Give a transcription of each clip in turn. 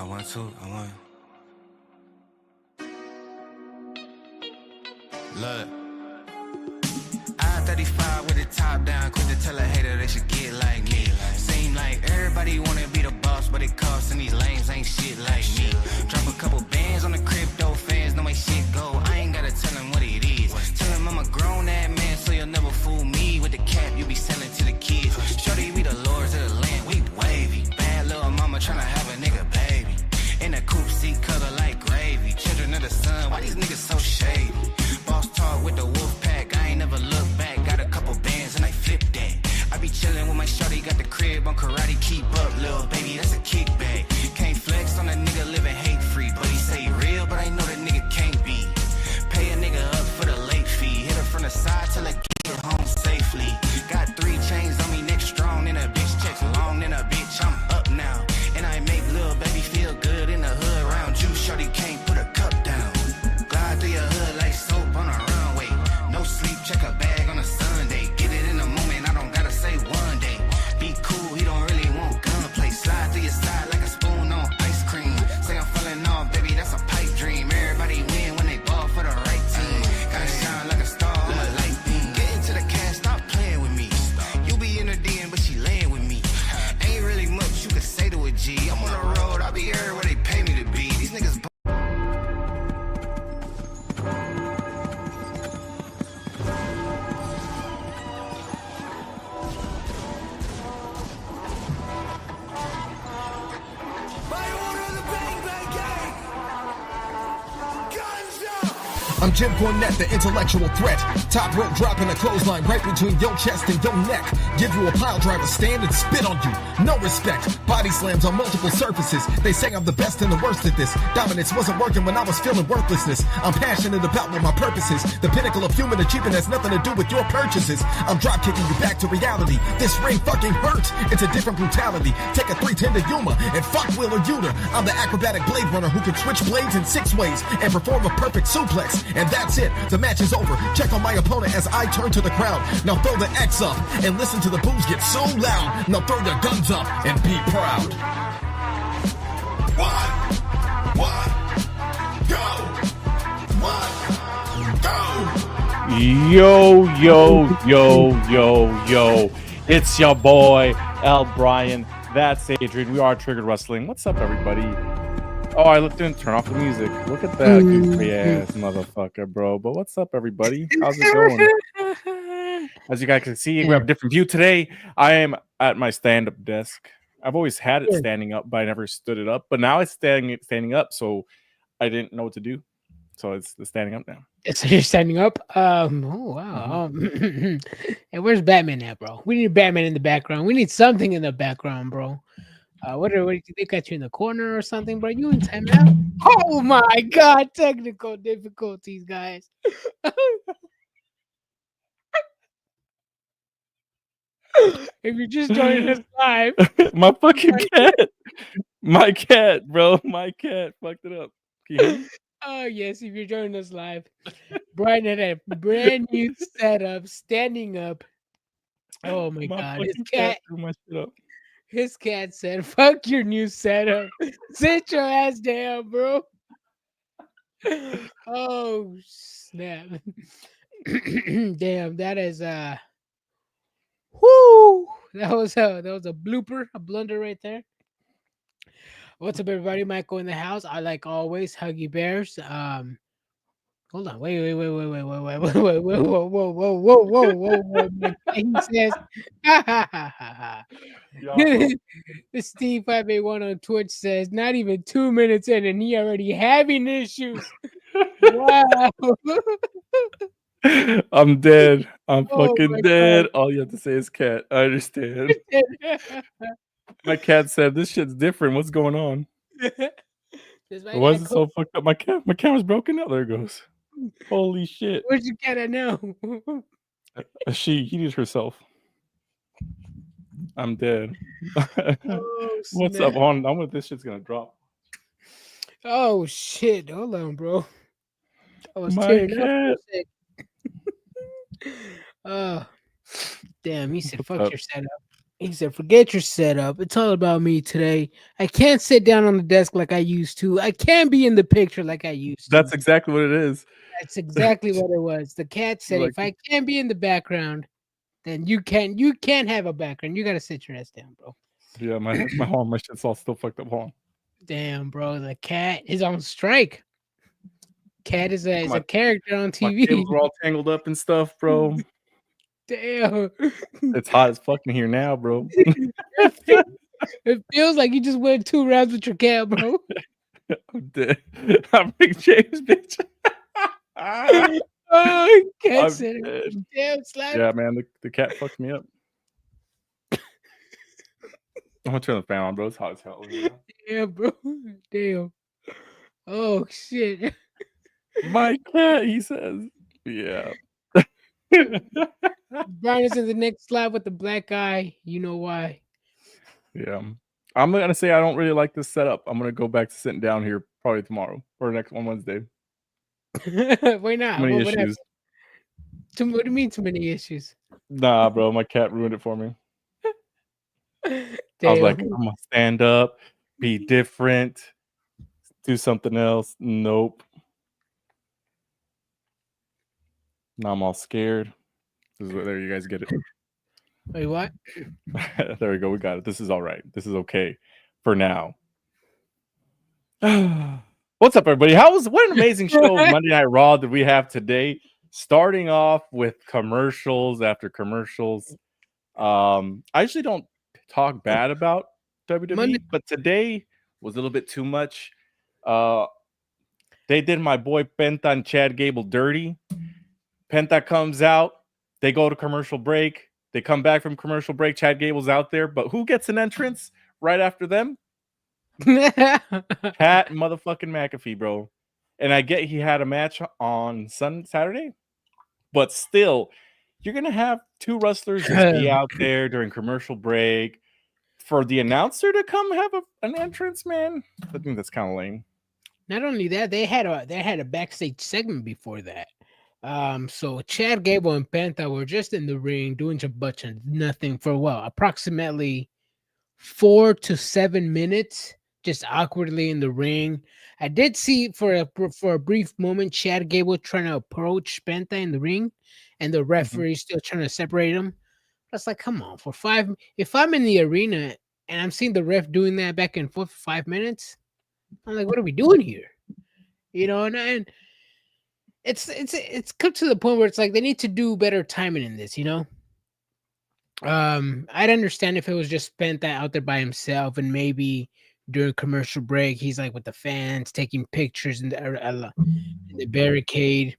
I want to. Look. I-35 with the top down, quick to tell a hater they should get like me. Seem like everybody wanna be the boss, but it costs, and these lames ain't shit like me. Drop a couple bands on the crypto fans, know my shit go. I ain't gotta tell them what it is. Tell them I'm a grown ass man, so you'll never fool me with the cap you be selling to the kids. Shorty, we the lords of the land, we wavy. Bad little mama tryna have a nigga baby. In a coupe seat color like gravy. Children of the sun, why these niggas so shady? Boss talk with the wolf pack, I ain't never look back. Got a couple bands and I flip that. I be chillin' with my shorty, got the crib on karate. Keep up, little baby, that's a kickback. Can't flex on a nigga living hate free, but he say real, but I know that nigga can't be. Pay a nigga up for the late fee. Hit her from the side till I get home safely. Got 3 chains on me, neck strong, and a bitch checks long, and a bitch I'm up now. And I make little baby feel good in the hood around you. Shorty can't put a cup down. Glide through your hood like soap on a runway. No sleep, check a bag on a Sunday. Get it in the moment, I don't gotta say one day. Be cool, he don't really want gunplay. Slide to your side like a spoon on ice cream. Say I'm falling off, baby, that's a pipe dream. Everybody win when they ball for the right team. Gotta shine like a star on a light beam. Get into the cash, stop playing with me. You be in the DM, but she laying with me. Ain't really much you can say to a G. I'm on the road, I'll be everywhere they pay me to be. These niggas I'm Jim Cornette, the intellectual threat. Top rope dropping a clothesline right between your chest and your neck. Give you a pile driver, stand and spit on you. No respect. Body slams on multiple surfaces. They say I'm the best and the worst at this. Dominance wasn't working when I was feeling worthlessness. I'm passionate about what my purpose is. The pinnacle of human achievement has nothing to do with your purchases. I'm drop kicking you back to reality. This ring fucking hurts. It's a different brutality. Take a 310 to Yuma and fuck Wheeler Yuta. I'm the acrobatic blade runner who can switch blades in 6 ways and perform a perfect suplex. And that's it. The match is over. Check on my opponent as I turn to the crowd. Now throw the X up and listen to the boos get so loud. Now throw your guns up and be proud. One, go. One, go. Yo. It's your boy, Brian. That's Adrian. We are Triggered Wrestling. What's up, everybody? Oh, I didn't turn off the music. Look at that goofy ass motherfucker, bro. But what's up, everybody? How's it going? As you guys can see, we have a different view today. I am at my stand-up desk. I've always had it standing up, but I never stood it up. But now it's standing up, so I didn't know what to do. So it's standing up now. So you're standing up? Oh, wow. Hey, where's Batman at, bro? We need Batman in the background. We need something in the background, bro. What they got you in the corner or something, bro? You in timeout? Oh my god, technical difficulties, guys. If you're just joining us live, my fucking cat, bro, my cat fucked it up. Can you hear me? Oh yes, if you're joining us live, Brian had a brand new setup, standing up. Oh my god, his cat threw my shit up. His cat said, "Fuck your new setup. Sit your ass down, bro." Oh snap! Damn, that is whoo! That was a blooper, a blunder right there. What's up, everybody? Michael in the house. I like always Huggy Bears. Hold on, wait, whoa. He says, the Steve 581 on Twitch says, not even 2 minutes in, and he already having issues. Wow. I'm dead. I'm fucking dead. God. All you have to say is cat. I understand. My cat said, "This shit's different. What's going on?" Why is it so fucked up? My camera's broken out. There it goes. Holy shit. Where's your cat at now? She heated herself. I'm dead. What's up? Hold on. I'm with this shit's gonna drop. Oh shit. Hold on, bro. I was my cat. Oh damn, he said fuck your setup. He said, "Forget your setup. It's all about me today. I can't sit down on the desk like I used to. I can't be in the picture like I used to." That's exactly what it is. That's exactly what it was. The cat said, Like, "If I can't be in the background, then you can't have a background. You got to sit your ass down, bro." yeah, my shit's all still fucked up. Hold on. Damn, bro, the cat is on strike. Cat is a My character on my TV. cables were all tangled up and stuff, bro. Damn. It's hot as fuck in here now, bro. It feels like you just went 2 rounds with your cat, bro. I'm dead. I'm Big James, bitch. Oh, cat I'm said it. dead. Damn, slap. Yeah, man, the cat fucked me up. I'm gonna turn the fan on, bro. It's hot as hell. Yeah, bro. Damn. Oh shit. My cat, he says. Yeah. Brian is in the next slide with the black eye. You know why? Yeah. I'm gonna say I don't really like this setup. I'm gonna go back to sitting down here probably tomorrow or next on Wednesday. Why not? Too many What happened? issues. What do you mean too many issues? Nah, bro, my cat ruined it for me. I was like, Damn. I'm gonna stand up, be different, do something else. Nope. Now I'm all scared. There, you guys get it. Wait, what? There we go. We got it. This is all right. This is okay for now. What's up, everybody? What an amazing show of Monday Night Raw did we have today? Starting off with commercials after commercials. I usually don't talk bad about WWE, Monday. but today was a little bit too much. They did my boy Penta and Chad Gable dirty. Penta comes out. They go to commercial break. They come back from commercial break. Chad Gable's out there, but who gets an entrance right after them? Pat motherfucking McAfee, bro. And I get he had a match on Saturday, but still, you're gonna have 2 wrestlers just be out there during commercial break for the announcer to come have an entrance, man. I think that's kind of lame. Not only that, they had a backstage segment before that. So Chad Gable and Penta were just in the ring doing a bunch of nothing for approximately 4 to 7 minutes, just awkwardly in the ring. I did see for a brief moment Chad Gable trying to approach Penta in the ring, and the referee still trying to separate him. That's like, come on, for 5. If I'm in the arena and I'm seeing the ref doing that back and forth for 5 minutes, I'm like, what are we doing here? You know, and it's come to the point where it's like they need to do better timing in this, you know. I'd understand if it was just Penta out there by himself and maybe during commercial break he's like with the fans taking pictures in the barricade.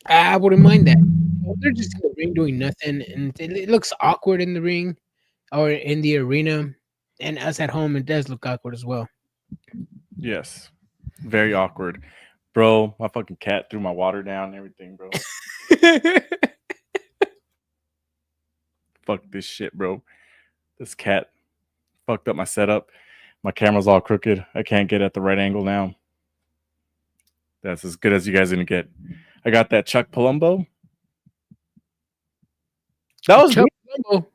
I wouldn't mind that. They're just in the ring doing nothing, and it looks awkward in the ring or in the arena, and us at home it does look awkward as well. Yes, very awkward, bro. My fucking cat threw my water down and everything, bro. Fuck this shit, bro. This cat fucked up my setup. My camera's all crooked. I can't get at the right angle now. That's as good as you guys are gonna get. I got that Chuck Palumbo. That was Chuck Palumbo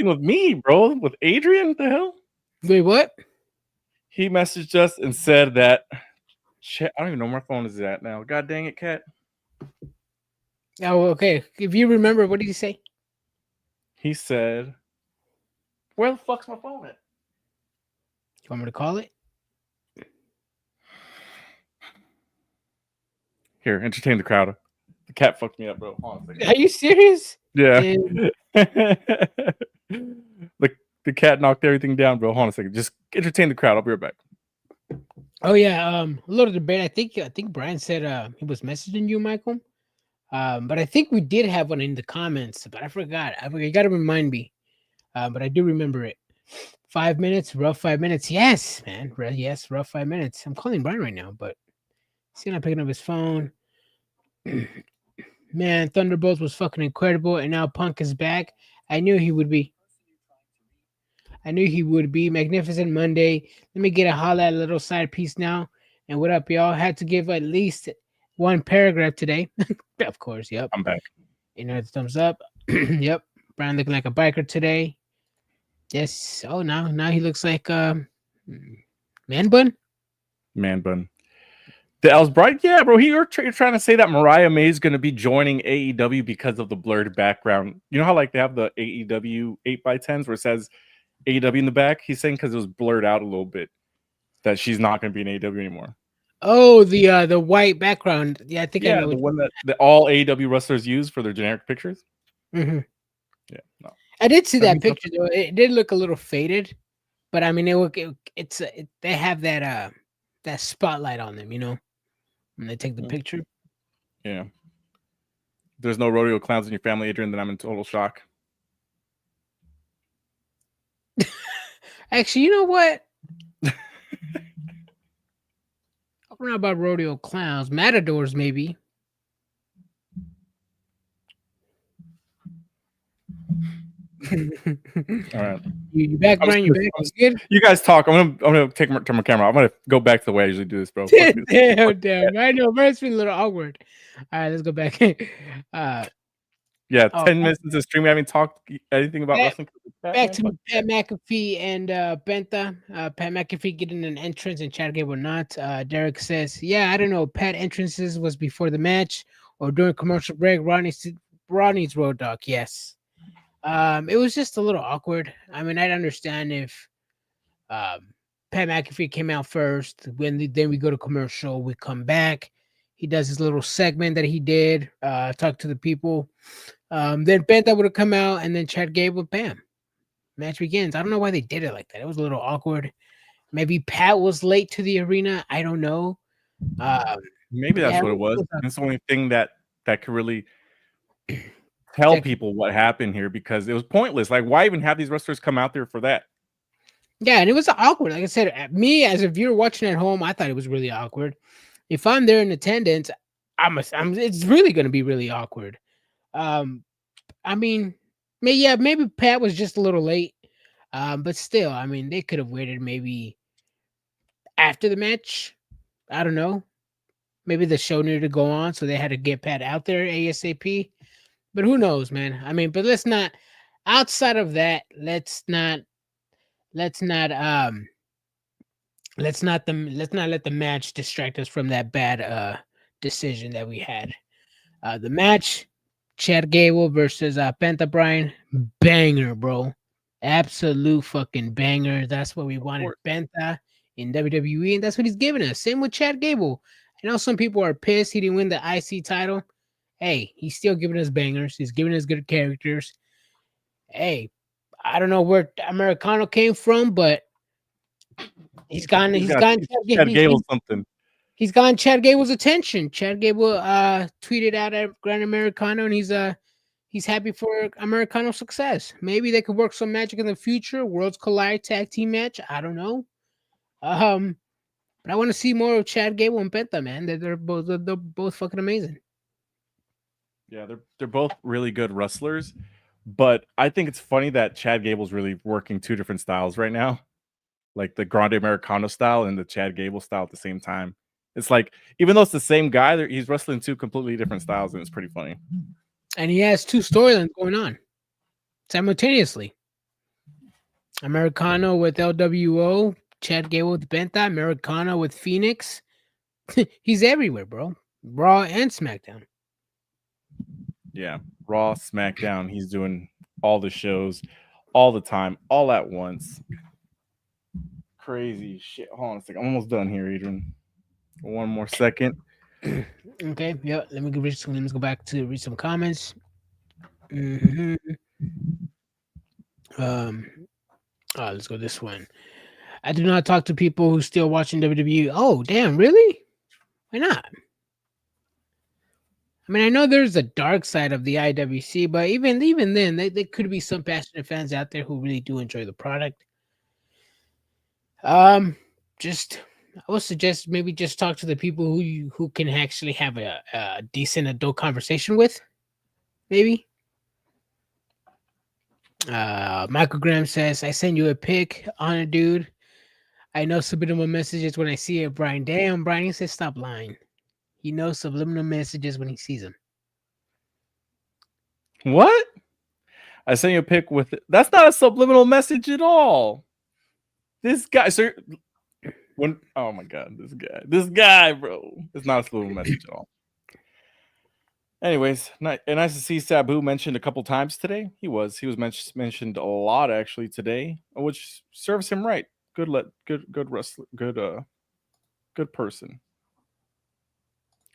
with me, bro. With Adrian, what the hell? Wait, what? He messaged us and said that. Shit, I don't even know where my phone is at now. God dang it, cat. Oh, okay. If you remember, what did he say? He said, "Where the fuck's my phone at?" You want me to call it? Here, entertain the crowd. The cat fucked me up, bro. Hold on a second. Are you serious? Yeah. The cat knocked everything down, bro. Hold on a second. Just entertain the crowd. I'll be right back. Oh yeah. A little debate. I think Brian said he was messaging you, Michael. But I think we did have one in the comments, but I forgot. You gotta remind me. But I do remember it. 5 minutes, rough 5 minutes. Yes, man. Yes, rough 5 minutes. I'm calling Brian right now, but he's not picking up his phone. Man, Thunderbolts was fucking incredible, and now Punk is back. I knew he would be. Magnificent Monday. Let me get a holla at a little side piece now. And what up, y'all? Had to give at least one paragraph today. Of course, yep. I'm back. You know, thumbs up. Yep. Brian looking like a biker today. Yes. Oh, now he looks like man bun. Man bun. The El's Bright, yeah, bro. You're trying to say that Mariah May is going to be joining AEW because of the blurred background. You know how like they have the AEW 8x10s where it says AEW in the back? He's saying because it was blurred out a little bit that she's not going to be in AEW anymore. Oh, the white background. Yeah, I think I know. The one that all AEW wrestlers use for their generic pictures. Mm-hmm. Yeah, no. I did see that picture though. It did look a little faded, but I mean, they have that spotlight on them, you know, when they take the picture. Yeah. There's no rodeo clowns in your family, Adrian, then I'm in total shock. Actually, you know what? I don't know about rodeo clowns. Matadors, maybe. All right. You back, Brian? You back? You good? You guys talk. I'm gonna turn my camera off. I'm gonna go back to the way I usually do this, bro. Damn. I know, bro. It's been a little awkward. All right, let's go back. 10 minutes into the stream, we haven't talked anything about wrestling. Back to Pat McAfee and Benta. Pat McAfee getting an entrance and Chad Gable not. Derek says, yeah, I don't know. Pat entrances was before the match or during commercial break. Ronnie's Road Dogg. Yes. It was just a little awkward. I mean, I'd understand if Pat McAfee came out first. Then we go to commercial. We come back. He does his little segment that he did. Talk to the people. Then Benta would have come out, and then Chad Gable, bam, match begins. I don't know why they did it like that. It was a little awkward. Maybe Pat was late to the arena. I don't know. Maybe that's what it was. It's the only thing that could really tell people what happened here, because it was pointless. Like, why even have these wrestlers come out there for that? Yeah, and it was awkward. Like I said, me as a viewer watching at home, I thought it was really awkward. If I'm there in attendance, it's really going to be really awkward. I mean, maybe Pat was just a little late. But still, I mean, they could have waited maybe after the match. I don't know. Maybe the show needed to go on, so they had to get Pat out there ASAP. But who knows, man? I mean, but let's not. Outside of that, let's not let the match distract us from that bad decision that we had. The match, Chad Gable versus Penta Brian, banger, bro. Absolute fucking banger. That's what we wanted, Penta in WWE, and that's what he's giving us. Same with Chad Gable. I know some people are pissed he didn't win the IC title. Hey, he's still giving us bangers. He's giving us good characters. Hey, I don't know where Americano came from, but he's gotten Chad Gable something. He's gotten Chad Gable's attention. Chad Gable tweeted out at Grand Americano, and he's happy for Americano's success. Maybe they could work some magic in the future. Worlds Collide tag team match. I don't know. But I want to see more of Chad Gable and Penta, man. They're both fucking amazing. Yeah, they're both really good wrestlers, but I think it's funny that Chad Gable's really working two different styles right now, like the Grande Americano style and the Chad Gable style at the same time. It's like, even though it's the same guy, he's wrestling two completely different styles, and it's pretty funny. And he has two storylines going on simultaneously. Americano with LWO, Chad Gable with Benta, Americano with Phoenix. He's everywhere, bro. Raw and SmackDown. Yeah, Raw, SmackDown. He's doing all the shows all the time, all at once. Crazy shit. Hold on a second. I'm almost done here, Adrian. One more second. Okay. Yeah. Let me go back to read some comments. Mm-hmm. Let's go this one. I do not talk to people who still watching WWE. Oh, damn! Really? Why not? I mean, I know there's a dark side of the IWC, but even then, there could be some passionate fans out there who really do enjoy the product. I would suggest maybe just talk to the people who can actually have a decent adult conversation with. Maybe. Michael Graham says, I send you a pic on a dude. I know subliminal messages when I see it, Brian. Damn, Brian, he says stop lying. He knows subliminal messages when he sees them. What? I sent you a pic with it. That's not a subliminal message at all. This guy, sir. Oh my god, this guy, bro. It's not a subliminal message at all. Anyways, nice to see Sabu mentioned a couple times today. He was mentioned a lot actually today, which serves him right. Good wrestler, good person,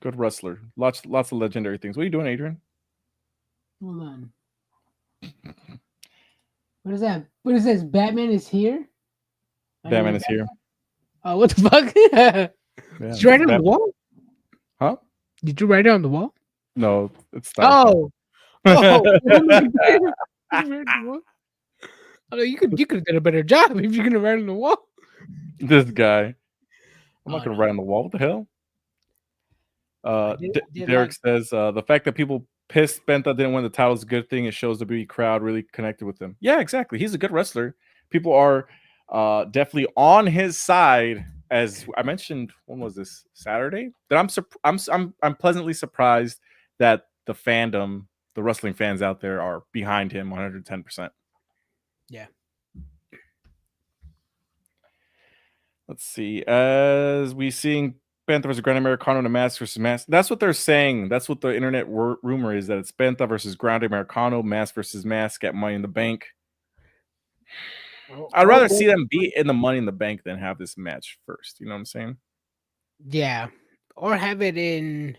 good wrestler. Lots of legendary things. What are you doing, Adrian? Hold on. What is that? What is this? Batman is here? Batman is here. Oh, what the fuck? Yeah, did you write it on the wall? Huh? Did you write it on the wall? No, it's not. Oh. You could have done a better job if you're gonna write on the wall. This guy. I'm not gonna write on the wall. What the hell? Derek says the fact that people pissed Benta didn't win the title is a good thing. It shows the WWE crowd really connected with him. Yeah, exactly. He's a good wrestler. People are definitely on his side. As I mentioned, when was this? Saturday? That I'm pleasantly surprised that the fandom, the wrestling fans out there, are behind him 110%. Yeah. Let's see. As we seeing Benta versus Grand Americano in a mask versus mask. That's what they're saying. That's what the internet rumor is, that it's Benta versus Grand Americano, mask versus mask at Money in the Bank. I'd rather see them be in the Money in the Bank than have this match first. You know what I'm saying? Yeah. Or have it in.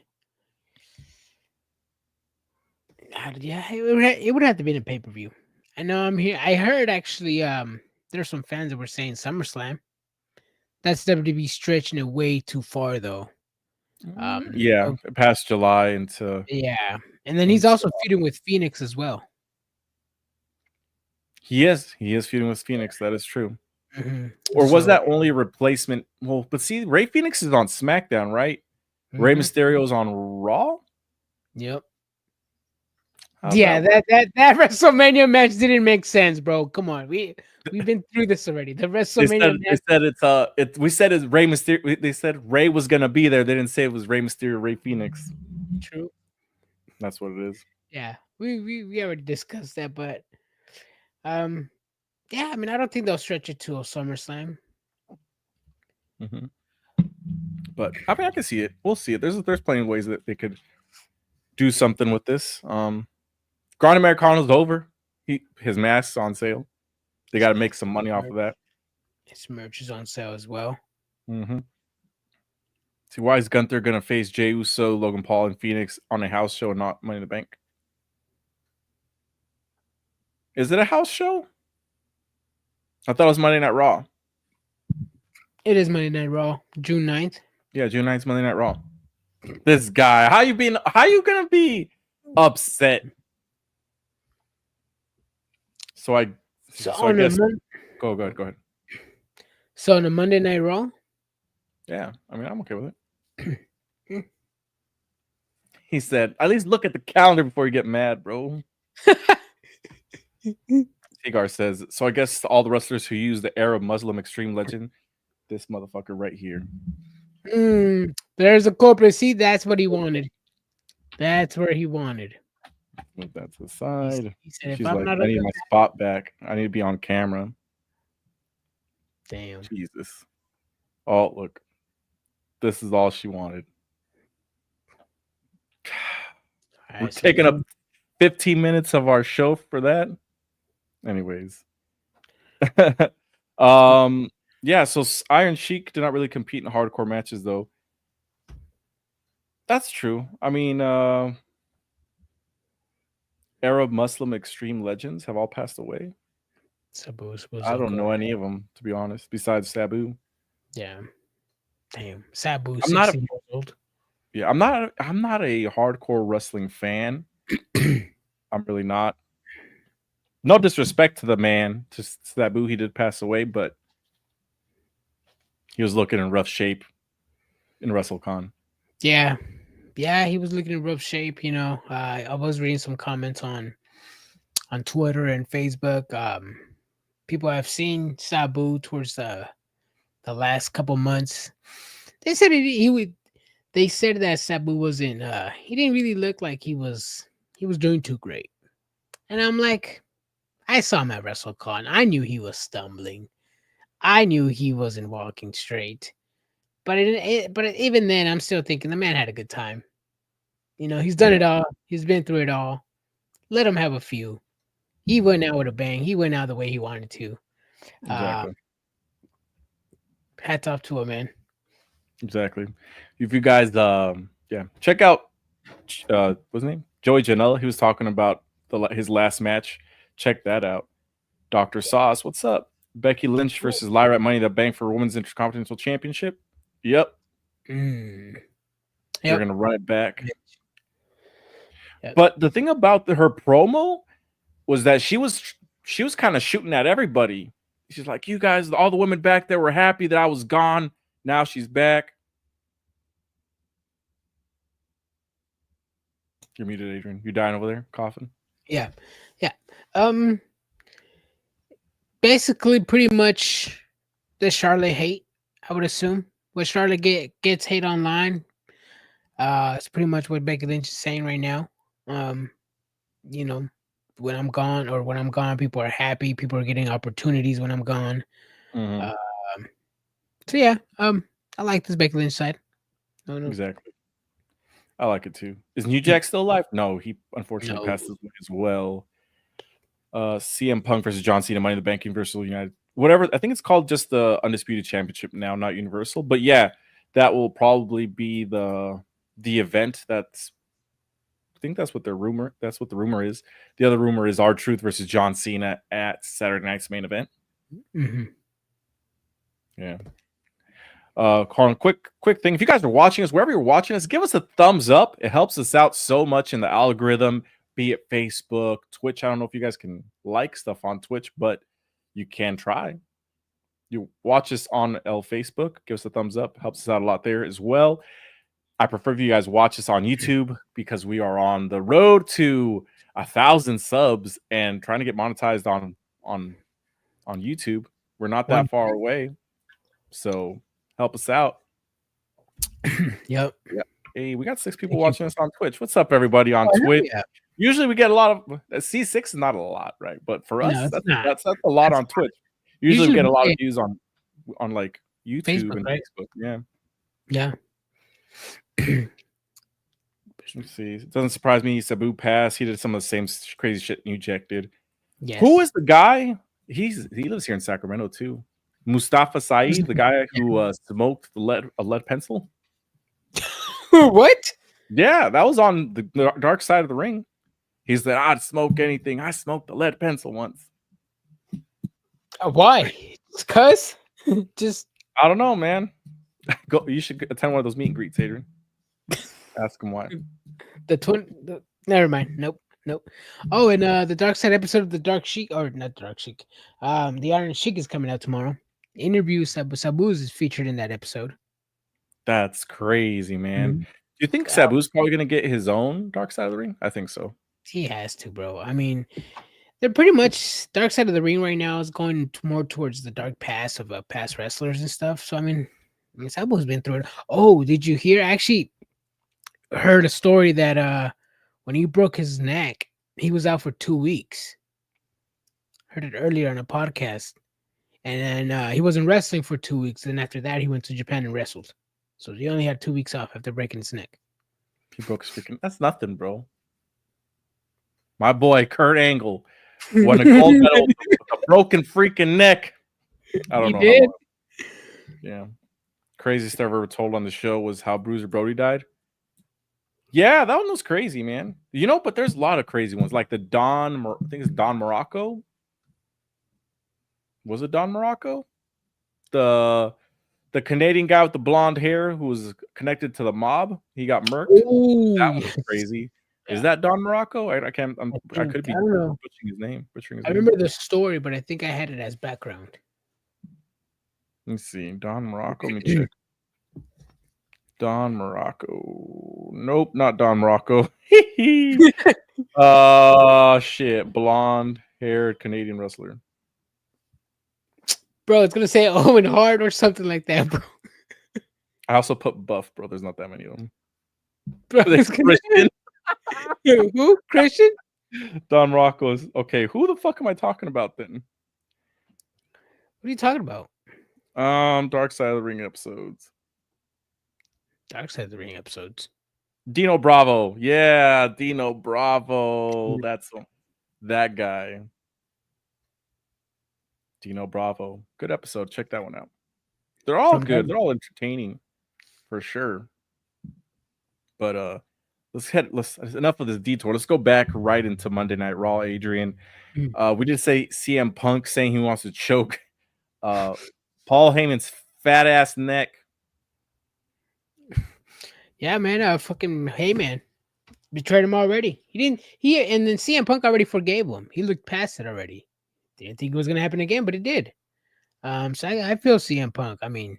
Yeah, it would have to be in a pay-per-view. I know I'm here. I heard actually there's some fans that were saying SummerSlam. That's WWE stretching it way too far though. Yeah, past July into. Yeah. And then he's also feuding with Phoenix as well. He is feuding with Phoenix. That is true. Mm-hmm. Or was that only a replacement? Well, but see, Rey Fenix is on SmackDown, right? Mm-hmm. Rey Mysterio's on Raw. Yep. That WrestleMania match didn't make sense, bro. Come on, we've been through this already. The WrestleMania match. We said it's Rey Mysterio. They said Rey was gonna be there. They didn't say it was Rey Mysterio, Rey Fenix. True. That's what it is. Yeah, we already discussed that, but yeah, I mean, I don't think they'll stretch it to a SummerSlam. Mm-hmm. But I mean, I can see it. We'll see it. There's plenty of ways that they could do something with this. Grand Americano's over. His mask's on sale. They got to make some money off of that. His merch is on sale as well. Mm-hmm. See, why is Gunther gonna face Jey Uso, Logan Paul, and Phoenix on a house show and not Money in the Bank? Is it a house show? I thought it was Monday Night Raw. It is Monday Night Raw, June 9th. Yeah, June 9th, Monday Night Raw. This guy, how you gonna be upset? So I guess go ahead. So on a Monday Night Raw? Yeah, I mean, I'm okay with it. He said, at least look at the calendar before you get mad, bro. Hagar says, so I guess all the wrestlers who use the Arab Muslim Extreme Legend, this motherfucker right here. There's a culprit. See, that's what he wanted. That's where he wanted. Move that to the side. He said, she's like, I need my spot back. I need to be on camera. Damn. Jesus. Oh, look. This is all she wanted. We're taking up 15 minutes of our show for that. Anyways. Yeah, so Iron Sheik did not really compete in hardcore matches, though. That's true. I mean, Arab Muslim Extreme Legends have all passed away. I don't know any of them, to be honest, besides Sabu. Yeah. Damn. Sabu, I'm not 60 years old. Yeah, I'm not a hardcore wrestling fan. I'm really not. No disrespect to the man, to Sabu, he did pass away, but he was looking in rough shape in WrestleCon. Yeah. Yeah, he was looking in rough shape, you know. I was reading some comments on Twitter and Facebook. People have seen Sabu towards the last couple months. They said they said that Sabu wasn't he didn't really look like he was doing too great. And I'm like, I saw him at WrestleCon. I knew he was stumbling. I knew he wasn't walking straight. But even then, I'm still thinking the man had a good time. You know, he's done it all. He's been through it all. Let him have a few. He went out with a bang. He went out the way he wanted to. Exactly. Hats off to him, man. Exactly. If you guys, check out what's his name? Joey Janela. He was talking about his last match. Check that out. Dr. Sauce, what's up? Becky Lynch versus Lyra at Money in the Bank for Women's Intercontinental Championship. Yep. They're gonna run it back. Yep. But the thing about her promo was that she was kind of shooting at everybody. She's like, you guys, all the women back there were happy that I was gone. Now she's back. You're muted, Adrian. You dying over there, coughing? Yeah. Basically, pretty much the Charlotte hate, I would assume. What Charlotte gets hate online, it's pretty much what Becky Lynch is saying right now. You know, when I'm gone, people are happy. People are getting opportunities when I'm gone. Mm-hmm. So yeah, I like this Becky Lynch side. Exactly. I like it too. Is New Jack still alive? No, he unfortunately passed away as well. CM Punk versus John Cena, Money in the Bank, Universal United, whatever. I think it's called just the Undisputed Championship now, not Universal. But yeah, that will probably be the event. I think that's what the rumor is. The other rumor is R-Truth versus John Cena at Saturday night's main event. Mm-hmm. Yeah. Colin, quick thing. If you guys are watching us, wherever you're watching us, give us a thumbs up. It helps us out so much in the algorithm, be it Facebook, Twitch. I don't know if you guys can like stuff on Twitch, but you can try. You watch us on Facebook, give us a thumbs up. Helps us out a lot there as well. I prefer if you guys watch us on YouTube because we are on the road to 1,000 subs and trying to get monetized on YouTube. We're not that far away. So help us out. Yep. Hey, we got 6 people watching us on Twitch. What's up, everybody on Twitch? Yeah. Usually we get a lot of C6 is not a lot, right? But for us, that's a lot on Twitch. Usually we get a lot of views on like YouTube Facebook, and Facebook. Yeah. Yeah. Let's see. It doesn't surprise me. Sabu passed. He did some of the same crazy shit New Jack did. Yes. Who is the guy? He lives here in Sacramento too. Mustafa Saeed, the guy who smoked a lead pencil. What? Yeah, that was on the dark side of the ring. He said, "I'd smoke anything. I smoked a lead pencil once." Why? Cause just I don't know, man. Go. You should attend one of those meet and greets, Adrian. Ask him why. Never mind. Nope. Oh, and the Dark Side episode of the Dark Sheik, or not Dark Sheik, the Iron Sheik is coming out tomorrow. Interview Sabu's is featured in that episode. That's crazy, man. Do you think Sabu's probably gonna get his own Dark Side of the Ring? I think so. He has to, bro. I mean, they're pretty much Dark Side of the Ring right now is going more towards the dark past of past wrestlers and stuff. So I mean Sabu's been through it. Oh, did you hear? I actually heard a story that when he broke his neck, he was out for 2 weeks. Heard it earlier on a podcast. And then he wasn't wrestling for 2 weeks. And after that, he went to Japan and wrestled. So he only had 2 weeks off after breaking his neck. He broke his freaking... That's nothing, bro. My boy, Kurt Angle, won a gold medal with a broken freaking neck. I don't know. Did? Yeah. Craziest I ever told on the show was how Bruiser Brody died. Yeah, that one was crazy, man. You know, but there's a lot of crazy ones. Like the I think it's Don Morocco. Was it Don Morocco? The Canadian guy with the blonde hair who was connected to the mob. He got murked. Ooh, that was crazy. Yeah. Is that Don Morocco? I could be butchering his name. I remember the story, but I think I had it as background. Let me see. Don Morocco. Let me check. Don Morocco. Nope, not Don Morocco. Shit. Blonde haired Canadian wrestler. Bro, it's gonna say Owen Hart or something like that, bro. I also put Buff, bro. There's not that many of them. Bro, Christian. Who? Christian? Don Rocco's okay. Who the fuck am I talking about then? What are you talking about? Dark Side of the Ring episodes. Dark Side of the Ring episodes. Dino Bravo. Yeah, Dino Bravo. That's that guy. Dino Bravo. Good episode. Check that one out. They're all good. They're all entertaining for sure. But let's enough of this detour. Let's go back right into Monday Night Raw, Adrian. We did say CM Punk saying he wants to choke Paul Heyman's fat ass neck. Yeah, man. Fucking Heyman betrayed him already. And then CM Punk already forgave him. He looked past it already. Didn't think it was gonna happen again, but it did. So I feel CM Punk. I mean,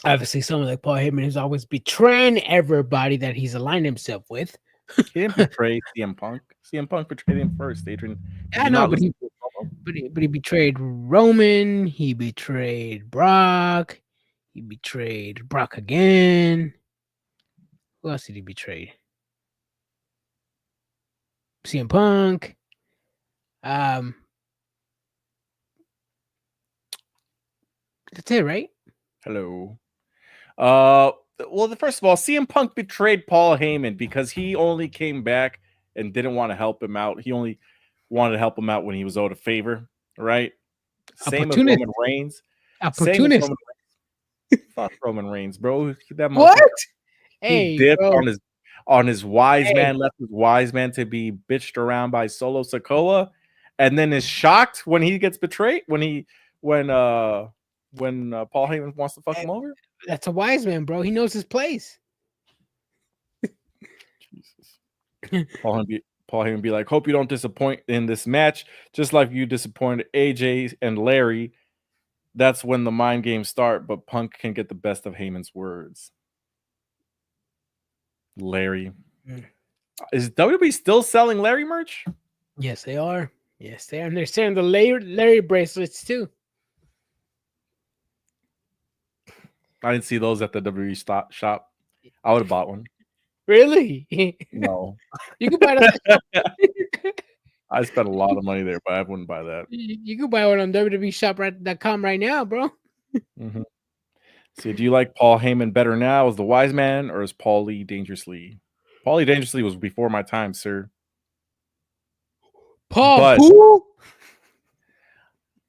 obviously, someone like Paul Heyman is always betraying everybody that he's aligned himself with. He didn't betray CM Punk. CM Punk betrayed him first, Adrian. I know, but he betrayed Roman. He betrayed Brock. He betrayed Brock again. Who else did he betray? CM Punk. That's it, right? Hello. Well, first of all, CM Punk betrayed Paul Heyman because he only came back and didn't want to help him out. He only wanted to help him out when he was owed a favor, right? Same as Roman Reigns. Opportunist. Fuck Roman Reigns, bro. That what? He dipped on his wise man, left his wise man to be bitched around by Solo Sikoa, and then is shocked when he gets betrayed. When Paul Heyman wants to fuck him over. That's a wise man, bro. He knows his place. Jesus. Paul Heyman be like, hope you don't disappoint in this match, just like you disappointed AJ and Larry. That's when the mind games start, but Punk can get the best of Heyman's words. Larry. Is WWE still selling Larry merch? Yes, they are. Yes, they are. And they're selling the Larry bracelets too. I didn't see those at the WWE shop. I would have bought one. Really? No. You could buy that. I spent a lot of money there, but I wouldn't buy that. You could buy one on WWEshop.com right now, bro. Mm-hmm. So, do you like Paul Heyman better now as the wise man, or as Paul Lee Dangerously? Paul Lee Dangerously was before my time, sir. Who?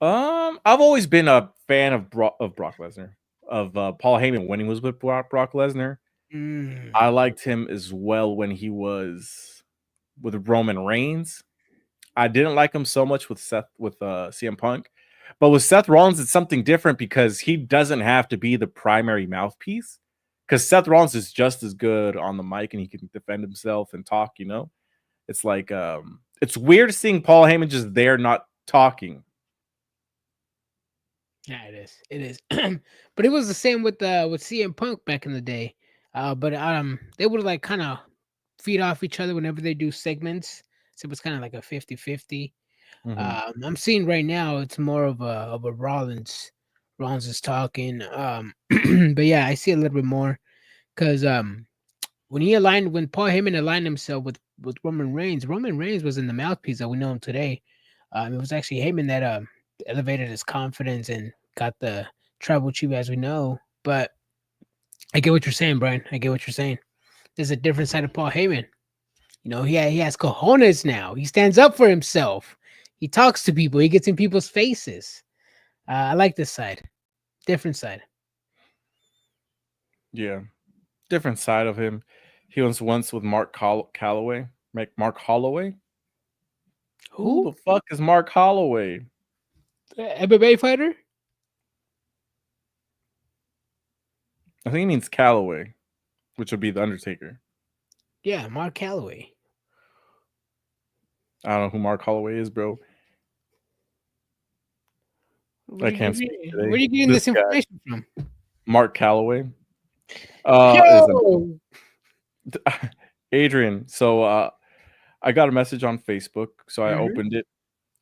I've always been a fan of Brock Lesnar. Of Paul Heyman when he was with Brock Lesnar. I liked him as well when he was with Roman Reigns. I didn't like him so much with CM Punk, but with Seth Rollins, it's something different because he doesn't have to be the primary mouthpiece. Because Seth Rollins is just as good on the mic and he can defend himself and talk. You know, it's like it's weird seeing Paul Heyman just there not talking. Yeah, it is. But it was the same with CM Punk back in the day. But they would like kind of feed off each other whenever they do segments. So it was kind of like a 50-50. I'm seeing right now it's more of a Rollins. Rollins is talking. But yeah, I see a little bit more because when Paul Heyman aligned himself with Roman Reigns was in the mouthpiece that we know him today. It was actually Heyman that elevated his confidence and got the tribal chief as we know. But I get what you're saying, Brian. I get what you're saying. There's a different side of Paul Heyman. You know, he has cojones now. He stands up for himself. He talks to people. He gets in people's faces. I like this side. Different side. Yeah. Different side of him. He was once with Mark Holloway. Mark Holloway? Who the fuck is Mark Holloway? MMA fighter? I think he means Calloway, which would be the Undertaker. Yeah, Mark Calloway. I don't know who Mark Holloway is, bro. I can't speak today. Where are you getting this information from? Mark Calloway. Adrian, so I got a message on Facebook, so I opened it,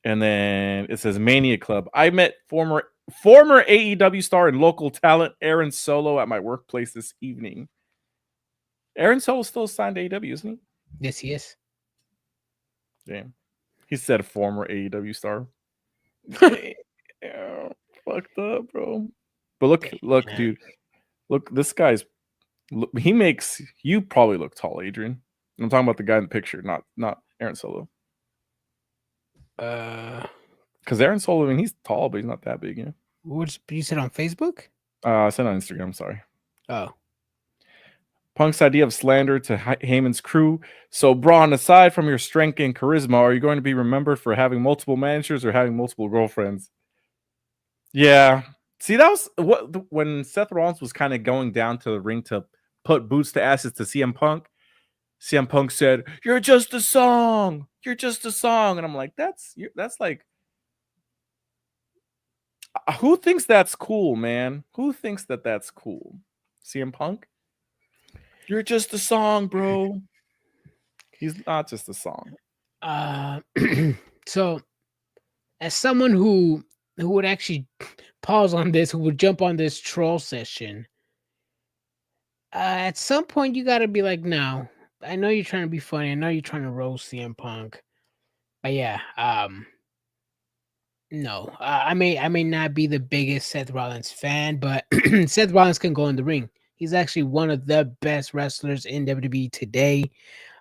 and then it says Mania Club. I met former AEW star and local talent Aaron Solo at my workplace this evening. Aaron Solo still signed to AEW, isn't he? Yes, he is. Damn. He said a former AEW star. Yeah, fucked up, bro. But look, man. dude. Look, this guy's. He makes you probably look tall, Adrian. I'm talking about the guy in the picture, not Aaron Solo. Because Aaron Solo, I mean, he's tall, but he's not that big, What you said on Facebook? I said on Instagram. I'm sorry. Oh, Punk's idea of slander to Heyman's crew. So, Braun, aside from your strength and charisma, are you going to be remembered for having multiple managers or having multiple girlfriends? Yeah. See, that was when Seth Rollins was kind of going down to the ring to put boots to asses to CM Punk. CM Punk said, "You're just a song. You're just a song," and I'm like, that's like, who thinks that's cool, man? Who thinks that that's cool? CM Punk? You're just a song, bro. He's not just a song. So as someone who would actually pause on this, who would jump on this troll session, at some point you got to be like, no, I know you're trying to be funny. I know you're trying to roast CM Punk, but yeah, no, I may not be the biggest Seth Rollins fan, but Seth Rollins can go in the ring. He's actually one of the best wrestlers in WWE today.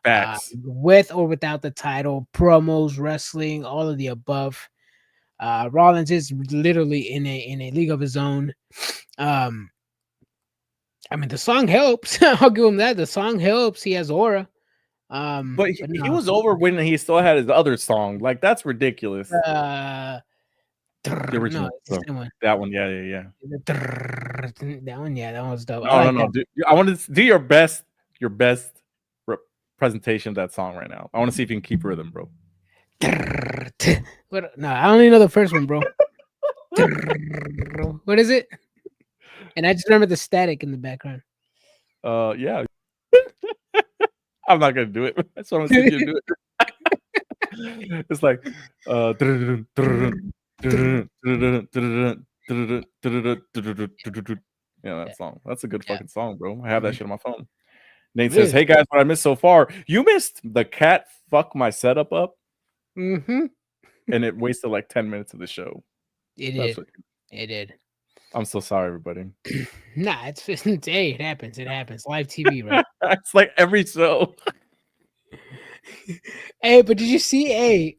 Facts. With or without the title, promos, wrestling, all of the above. Rollins is literally in a league of his own. I mean, the song helps. I'll give him that. The song helps. He has aura. But he was over when he still had his other song. Like, that's ridiculous. The original. That one, yeah. That one, yeah, that one was dope. No. I want to do your best presentation of that song right now. I want to see if you can keep rhythm, bro. No, I only know the first one, bro. What is it? And I just remember the static in the background. Yeah. I'm not gonna do it. I just want to see if you do it. It's like yeah, that song. That's a good fucking song, bro. I have that shit on my phone. Nate says, "Hey guys, what I missed so far? You missed the cat fuck my setup up, and it wasted like 10 minutes of the show. It did. I'm so sorry, everybody. Nah, it's hey, it happens. It happens. Live TV, right? It's like every show. Hey, but did you see?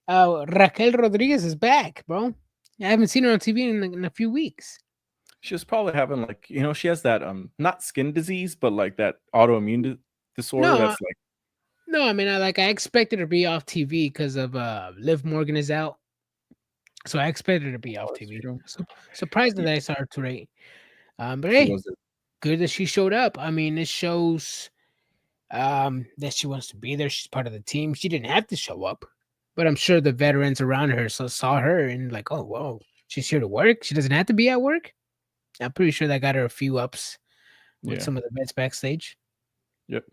Raquel Rodriguez is back, bro. I haven't seen her on TV in a few weeks. She was probably having like, she has that not skin disease, but like that autoimmune disorder. That's like, no, I mean, I expected her to be off TV because of Liv Morgan is out, so I expected her to be off TV. So surprised that I saw her today. But hey, good that she showed up. I mean, it shows that she wants to be there. She's part of the team. She didn't have to show up, but I'm sure the veterans around her saw her and like, oh, whoa, she's here to work. She doesn't have to be at work. I'm pretty sure that got her a few ups with some of the vets backstage. Yep.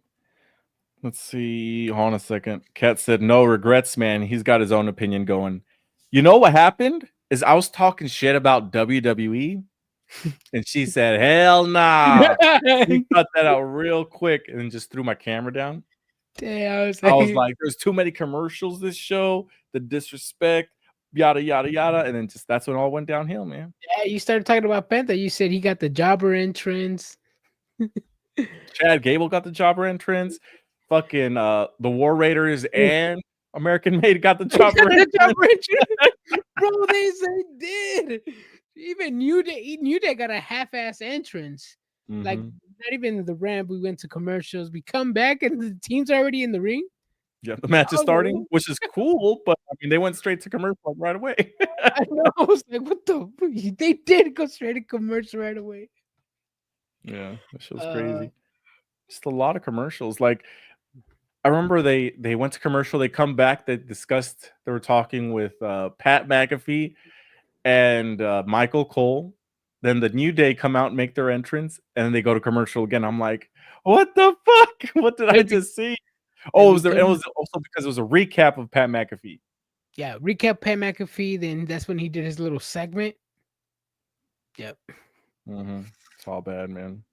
Let's see. Hold on a second. Kat said, no regrets, man. He's got his own opinion going. You know what happened? Is I was talking shit about WWE, and she said, hell nah. He cut that out real quick and then just threw my camera down. Yeah, I was like, there's too many commercials this show, the disrespect, yada, yada, yada. And then just that's when it all went downhill, man. Yeah, you started talking about Penta. You said he got the jobber entrance. Chad Gable got the jobber entrance. Fucking the War Raiders and American Made got the jobber entrance. Bro, they did. Even New Day got a half-ass entrance. Mm-hmm. Like, not even the ramp. We went to commercials. We come back and the team's already in the ring. Yeah, the match is starting, which is cool, but I mean, they went straight to commercial right away. I know. I was like, what the? They did go straight to commercial right away. Yeah, that show's crazy. Just a lot of commercials. Like, I remember they went to commercial. They come back. They were talking with Pat McAfee and Michael Cole. Then the New Day come out and make their entrance, and then they go to commercial again. I'm like, what the fuck? What did I just see? Oh, it was also because it was a recap of Pat McAfee. Yeah, recap Pat McAfee. Then that's when he did his little segment. Yep. It's all bad, man.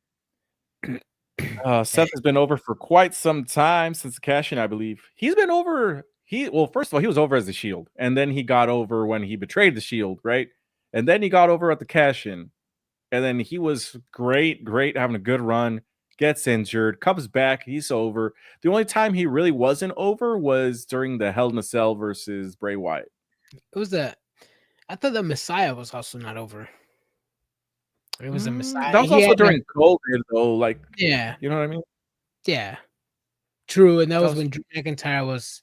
Seth has been over for quite some time since the cash-in, I believe. He's been over first of all, he was over as the Shield, and then he got over when he betrayed the Shield, right? And then he got over at the cash-in, and then he was great, having a good run. Gets injured, comes back, he's over. The only time he really wasn't over was during the Hell in a Cell versus Bray Wyatt. It was I thought the Messiah was also not over. It was a Messiah. That was also during COVID, though. Like, yeah, you know what I mean? Yeah, true. And that was when Drew McIntyre was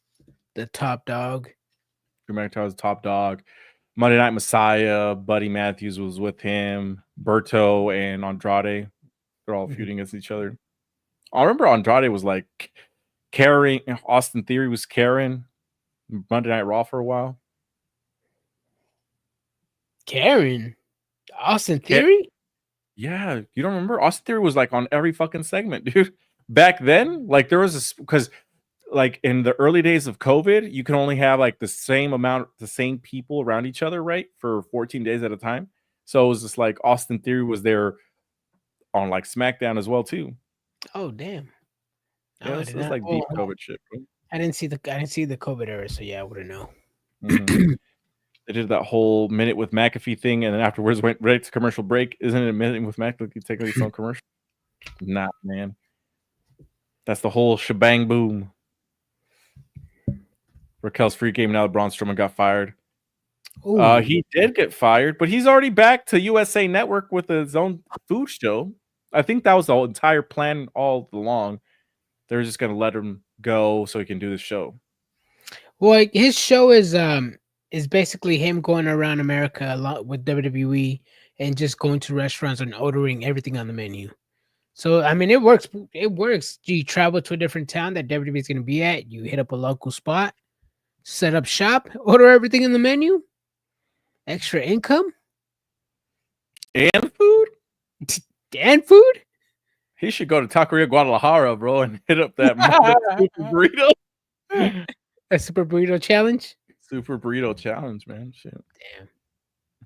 the top dog. Drew McIntyre was the top dog. Monday Night Messiah, Buddy Matthews was with him. Berto and Andrade, they're all feuding against each other. I remember Andrade was like carrying, Austin Theory was carrying Monday Night Raw for a while. Karen? Austin Theory? Yeah, you don't remember? Austin Theory was like on every fucking segment, dude. Back then, like there was this, because like in the early days of COVID, you can only have like the same people around each other, right? For 14 days at a time. So it was just like Austin Theory was there on like SmackDown as well too. Oh damn! Yeah, this is like deep COVID shit, bro. I didn't see the COVID era, so yeah, I wouldn't know. Mm-hmm. They did that whole minute with McAfee thing, and then afterwards went right to commercial break. Isn't it a minute with McAfee taking its own commercial? Nah, man. That's the whole shebang boom. Raquel's free game now that Braun Strowman got fired. He did get fired, but he's already back to USA Network with his own food show. I think that was the entire plan all along. They're just going to let him go so he can do the show. Well, his show is basically him going around America a lot with WWE and just going to restaurants and ordering everything on the menu. So, I mean, it works. It works. You travel to a different town that WWE is going to be at. You hit up a local spot, set up shop, order everything in the menu. Extra income. And food? And food? He should go to Taqueria Guadalajara, bro, and hit up that super burrito. A super burrito challenge? Super burrito challenge, man. Shit.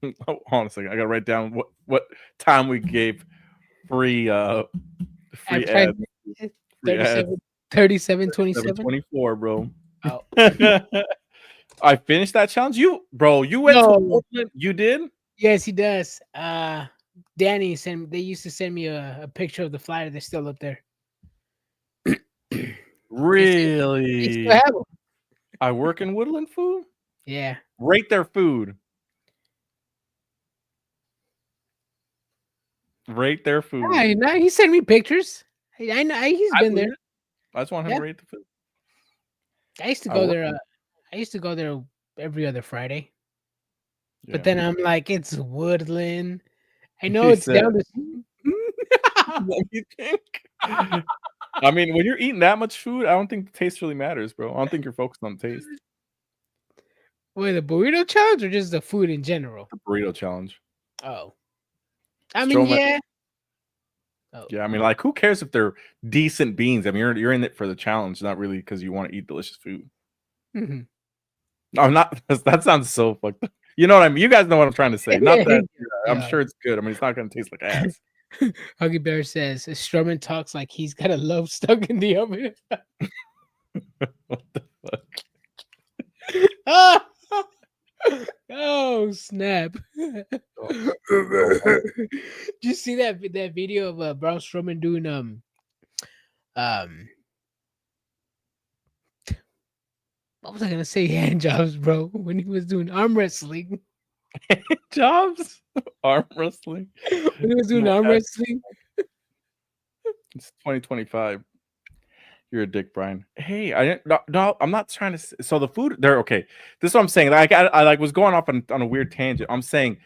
Damn. Oh, hold on a second. I gotta write down what time we gave free ads. 37, 27? 24, bro. Oh. I finished that challenge. You went to Portland. You did? Yes, he does. Danny they used to send me a picture of the flyer. They're still up there. Really? They still have them. I work in Woodland Food? Yeah. Rate their food. Rate their food. Yeah, no, he sent me pictures. I know he's been there. I just want him to rate the food. I used to go there. I used to go there every other Friday. Yeah. But then I'm like, it's Woodland. I know it's down the. Let me think. I mean, when you're eating that much food, I don't think the taste really matters, bro. I don't think you're focused on the taste. Wait, the burrito challenge or just the food in general? The burrito challenge. Oh. I mean, yeah. Oh. Yeah, I mean, like, who cares if they're decent beans? I mean, you're in it for the challenge, not really because you want to eat delicious food. Mm-hmm. I'm not. That sounds so fucked up. You know what I mean? You guys know what I'm trying to say. Not that I'm sure it's good. I mean, it's not going to taste like ass. Huggy Bear says Strowman talks like he's got a loaf stuck in the oven. What the fuck? Oh snap! Did you see that video of Braun Strowman doing what was I gonna say? Hand jobs, bro. When he was doing arm wrestling. Hand jobs? Arm wrestling? When he was doing arm wrestling. It's 2025. You're a dick, Brian. Hey, no, I'm not trying to. So the food, they're okay. This is what I'm saying. Like I like was going off on a weird tangent. I'm saying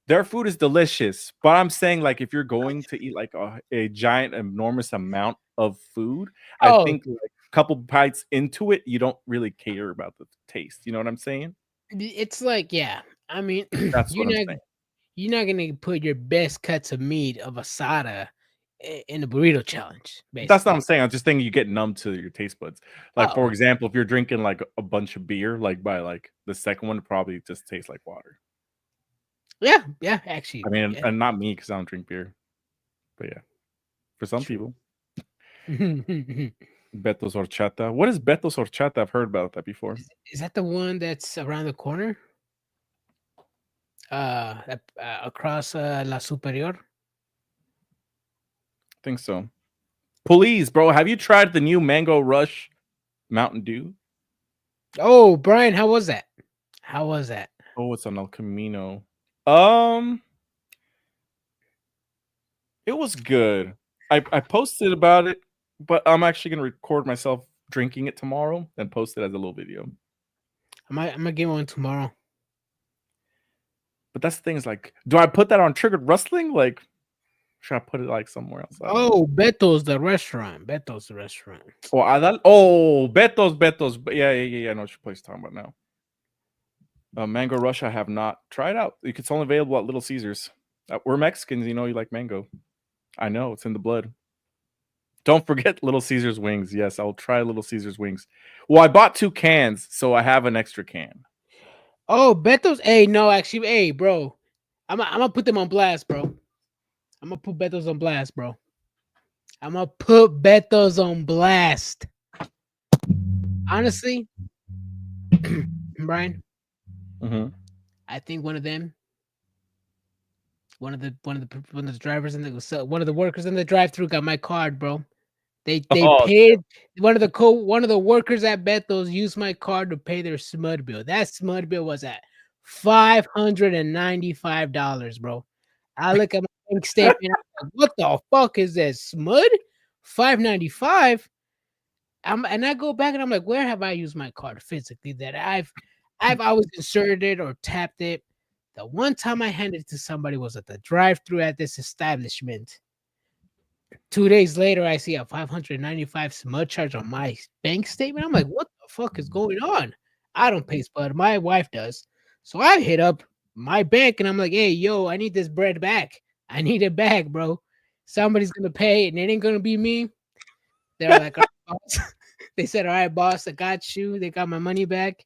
their food is delicious, but I'm saying like if you're going to eat like a giant, enormous amount of food, I think like a couple bites into it, you don't really care about the taste. You know what I'm saying? It's like, yeah. I mean, that's what I'm saying. You're not gonna put your best cuts of meat of asada in the burrito challenge. Basically. That's not what I'm saying. I'm just thinking you get numb to your taste buds. Like for example, if you're drinking like a bunch of beer, like by like the second one, it probably just tastes like water. Yeah, actually. I mean, and not me because I don't drink beer. But yeah, for some people. Beto's horchata. What is Beto's horchata? I've heard about that before. Is that the one that's around the corner? Across La Superior. I think so. Please, bro, have you tried the new Mango Rush Mountain Dew? Oh, Brian, how was that? How was that? Oh, it's on El Camino. It was good. I posted about it, but I'm actually gonna record myself drinking it tomorrow and post it as a little video. I'm gonna get one tomorrow. But that's the thing is like, do I put that on Triggered Wrestling? Like, should I put it like somewhere else? Oh, Beto's the restaurant. Beto's the restaurant. Beto's. Yeah. I know what your place talking about now. Mango Rush, I have not tried out. It's only available at Little Caesars. We're Mexicans, you know. You like mango. I know it's in the blood. Don't forget Little Caesars wings. Yes, I will try Little Caesars wings. Well, I bought 2 cans, so I have an extra can. Oh, Beto's. Hey, no, actually, hey, bro, I'm gonna put them on blast, bro. I'm gonna put Beto's on blast, bro. I'm gonna put Beto's on blast. Honestly, Brian, I think one of the drivers in one of the workers in the drive-thru got my card, bro. They paid one of the workers at Beto's used my card to pay their smud bill. That smud bill was at $595, bro. I look at my bank statement. I'm like, what the fuck is this smud? $595. And I go back and I'm like, where have I used my card physically that I've always inserted it or tapped it? The one time I handed it to somebody was at the drive-thru at this establishment. 2 days later, I see a $595 smud charge on my bank statement. I'm like, what the fuck is going on? I don't pay smud. My wife does. So I hit up my bank and I'm like, hey, yo, I need this bread back. I need it back, bro. Somebody's going to pay it and it ain't going to be me. They're like, all right, boss. They said, all right, boss, I got you. They got my money back.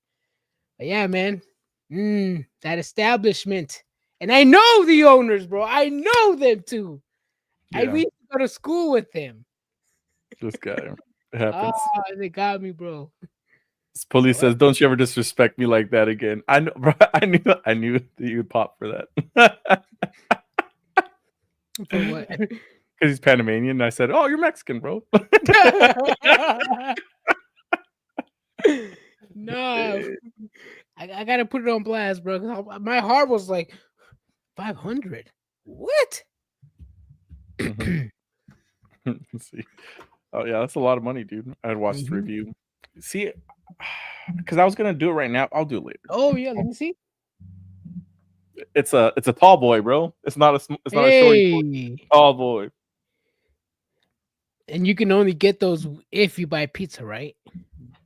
But yeah, man. That establishment. And I know the owners, bro. I know them too. Yeah. We go to school with them. This guy. It happens. They got me, bro. This police says, don't you ever disrespect me like that again. I know, bro. I knew that you would pop for that. For what? Because he's Panamanian. And I said, oh, you're Mexican, bro. No. I gotta put it on blast, bro. My heart was like 500. What? Let's see. Oh yeah, that's a lot of money, dude. I'd watch the review. See, because I was gonna do it right now. I'll do it later. Oh yeah, let me see. It's a tall boy, bro. It's not a short boy. Tall boy. And you can only get those if you buy pizza, right?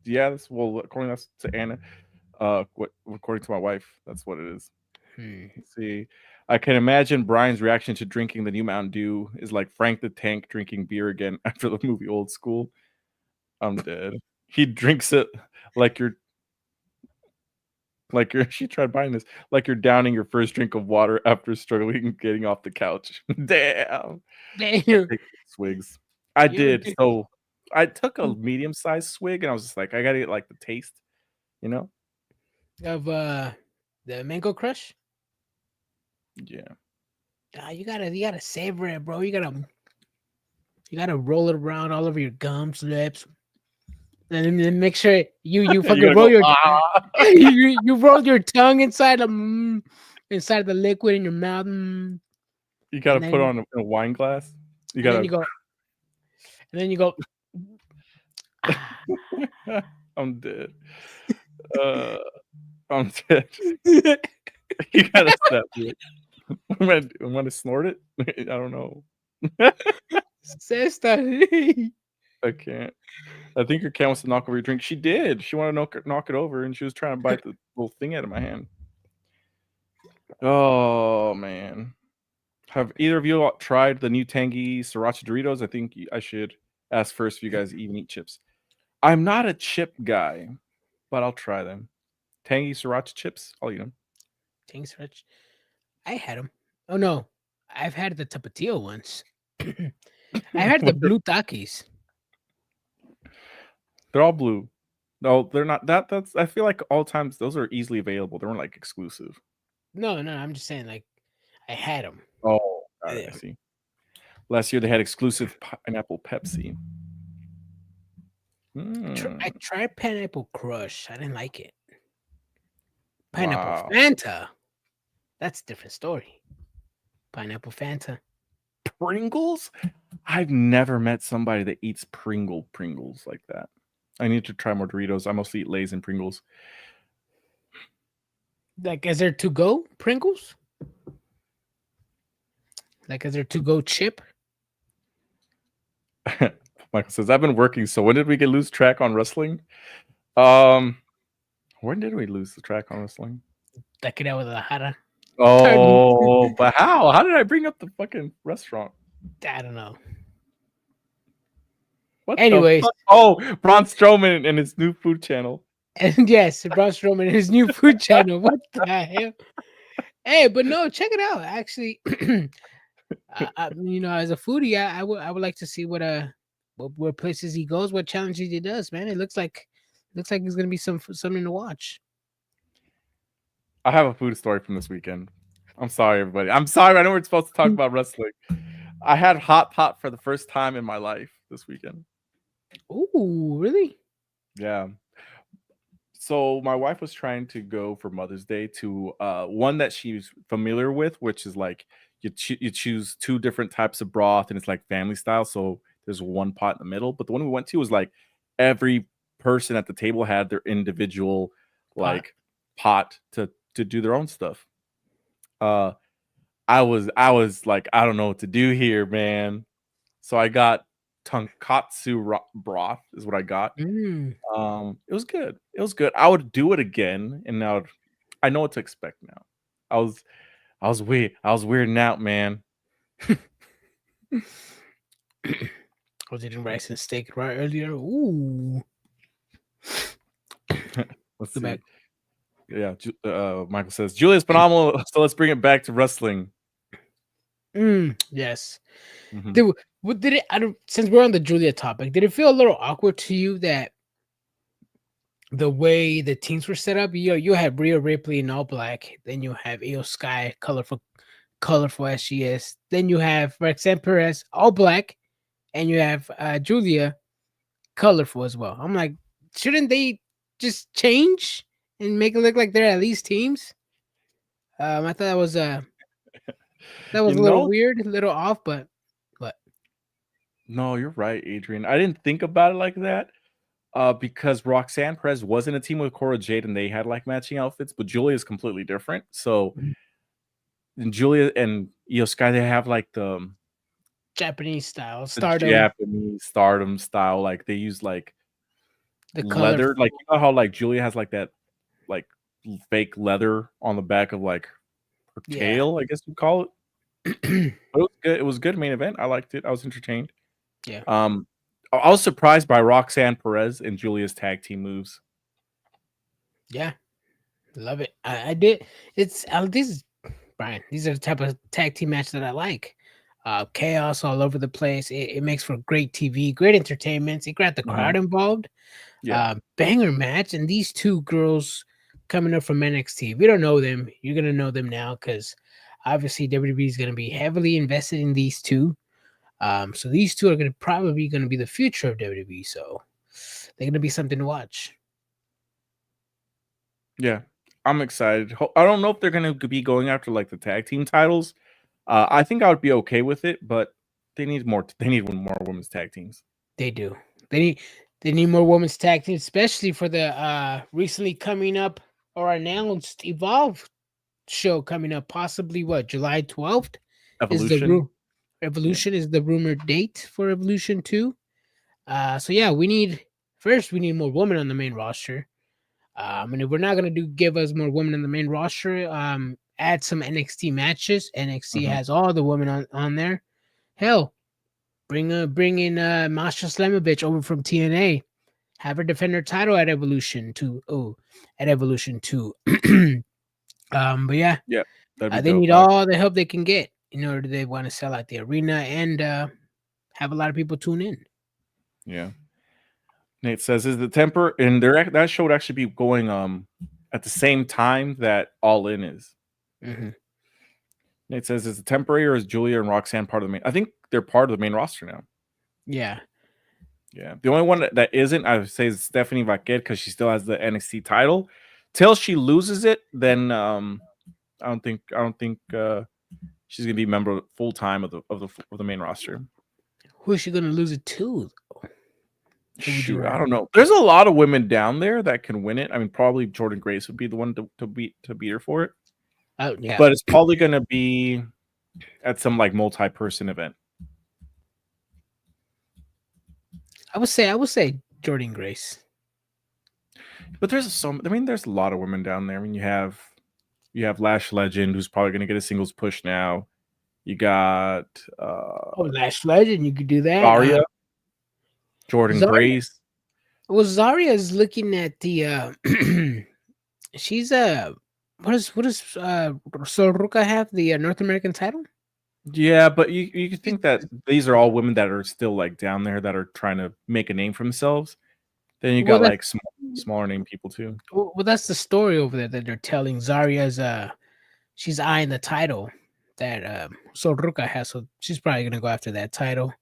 Yeah, according to Anna. According to my wife, that's what it is. Let's see. I can imagine Brian's reaction to drinking the new Mountain Dew is like Frank the Tank drinking beer again after the movie Old School. I'm dead. He drinks it like she tried buying this, like you're downing your first drink of water after struggling getting off the couch. Damn. Swigs. I did. So I took a medium-sized swig and I was just like, I gotta get like the taste, you know? Of the Mango Crush? Yeah. You gotta savor it, bro. You gotta roll it around all over your gums, lips, and then make sure you fucking roll you roll your tongue inside the liquid in your mouth. You gotta put on a wine glass. And then you go. I'm dead. I'm dead. You gotta stop it. I'm gonna snort it. I don't know. I can't. I think your cat wants to knock over your drink. She did. She wanted to knock it over, and she was trying to bite the little thing out of my hand. Oh man! Have either of you tried the new tangy sriracha Doritos? I think I should ask first if you guys even eat chips. I'm not a chip guy, but I'll try them. Tangy sriracha chips, I'll eat them. Tangy sriracha. I had them. Oh no, I've had the Tapatio ones. I had the blue Takis. They're all blue. No, they're not. That's. I feel like all times those are easily available. They weren't like exclusive. No, I'm just saying like I had them. Oh, got it. I see. Last year they had exclusive pineapple Pepsi. I tried Pineapple Crush. I didn't like it. Pineapple Wow. Fanta. That's a different story. Pineapple Fanta. Pringles? I've never met somebody that eats Pringles like that. I need to try more Doritos. I mostly eat Lay's and Pringles. Like, is there to go Pringles? Like, is there to go chip? Michael says, I've been working, so when did we lose track on wrestling? When did we lose the track on wrestling? Oh, but how? How did I bring up the fucking restaurant? I don't know. What Anyways. Oh, Braun Strowman and his new food channel. And yes, Braun Strowman and his new food channel. What the hell? Hey, but no, check it out. Actually, as a foodie, I would like to see what places he goes, what challenges he does. Man, it looks like it's gonna be something to watch. I have a food story from this weekend. I'm sorry, everybody. I'm sorry. I know we're supposed to talk about wrestling. I had hot pot for the first time in my life this weekend. Ooh, really? Yeah. So my wife was trying to go for Mother's Day to one that she's familiar with, which is like you choose two different types of broth, and it's like family style. So there's one pot in the middle. But the one we went to was like every person at the table had their individual like pot to do their own stuff. I was like, I don't know what to do here, man. So I got tonkatsu broth is what I got. It was good. It was good. I would do it again, and now I know what to expect now. I was weirding out, man. I was eating rice and steak right earlier. Ooh. Let's see. Back. Yeah, Michael says Julia's phenomenal. So let's bring it back to wrestling. Yes. Mm-hmm. What did it? Since we're on the Julia topic, did it feel a little awkward to you that the way the teams were set up? You had Rhea Ripley in all black, then you have Io Sky, colorful as she is, then you have Roxanne Perez all black, and you have Julia colorful as well. I'm like, shouldn't they just change and make it look like they're at least teams? I thought that was a little weird, a little off, but no, you're right, Adrian. I didn't think about it like that because Roxanne Perez was in a team with Cora Jade and they had like matching outfits, but Julia is completely different. So and Julia and Io Sky, they have like the Japanese style, Japanese stardom style. Like they use like the leather, like you know how like Julia has like that like fake leather on the back of like her tail, I guess you call it. It was good. It was a good main event. I liked it. I was entertained. Yeah. I was surprised by Roxanne Perez and Julia's tag team moves. Yeah, love it. I did. This is Brian. These are the type of tag team match that I like. Chaos all over the place. It makes for great TV, great entertainment. It got the crowd involved. Yeah. Banger match. And these two girls coming up from NXT. We don't know them. You're gonna know them now because obviously WWE is gonna be heavily invested in these two. So these two are probably gonna be the future of WWE. So they're gonna be something to watch. Yeah, I'm excited. I don't know if they're gonna be going after like the tag team titles. I think I would be okay with it, but they need more. They need more women's tag teams. They do. They need more women's tag teams, especially for the recently coming up or announced Evolve show coming up. Possibly July 12th. Evolution. Evolution is the rumored date for Evolution 2. So yeah, we need more women on the main roster. And if we're not gonna give us more women on the main roster, add some NXT matches. NXT has all the women on there. Hell, bring in Masha Slamovich over from TNA. Have her defend her title at Evolution 2. At Evolution 2. But yeah, they need all the help they can get in order they want to sell out the arena and have a lot of people tune in. Yeah. Nate says, "Is the temper?" And that show would actually be going at the same time that All In is. Mm-hmm. Nate says, "Is the temporary or is Julia and Roxanne part of the main?" I think they're part of the main roster now. Yeah. Yeah, the only one that isn't, I would say, is Stephanie Vaquer because she still has the NXT title. Till she loses it, then I don't think she's gonna be member full time of the main roster. Who is she gonna lose it to? Shoot, I don't know. There's a lot of women down there that can win it. I mean, probably Jordan Grace would be the one to beat her for it. Oh yeah, But it's probably gonna be at some like multi-person event. I would say Jordan Grace. But there's a lot of women down there. I mean, you have Lash Legend, who's probably gonna get a singles push now. You got Lash Legend, you could do that. Zarya, Jordan Grace. Well, Zarya is looking at the she's what does Soruka have, the North American title? Yeah, but you could think that these are all women that are still like down there that are trying to make a name for themselves. Then you got like smaller name people too. Well, that's the story over there that they're telling. Zarya's she's eyeing the title that Soruka has, so she's probably gonna go after that title.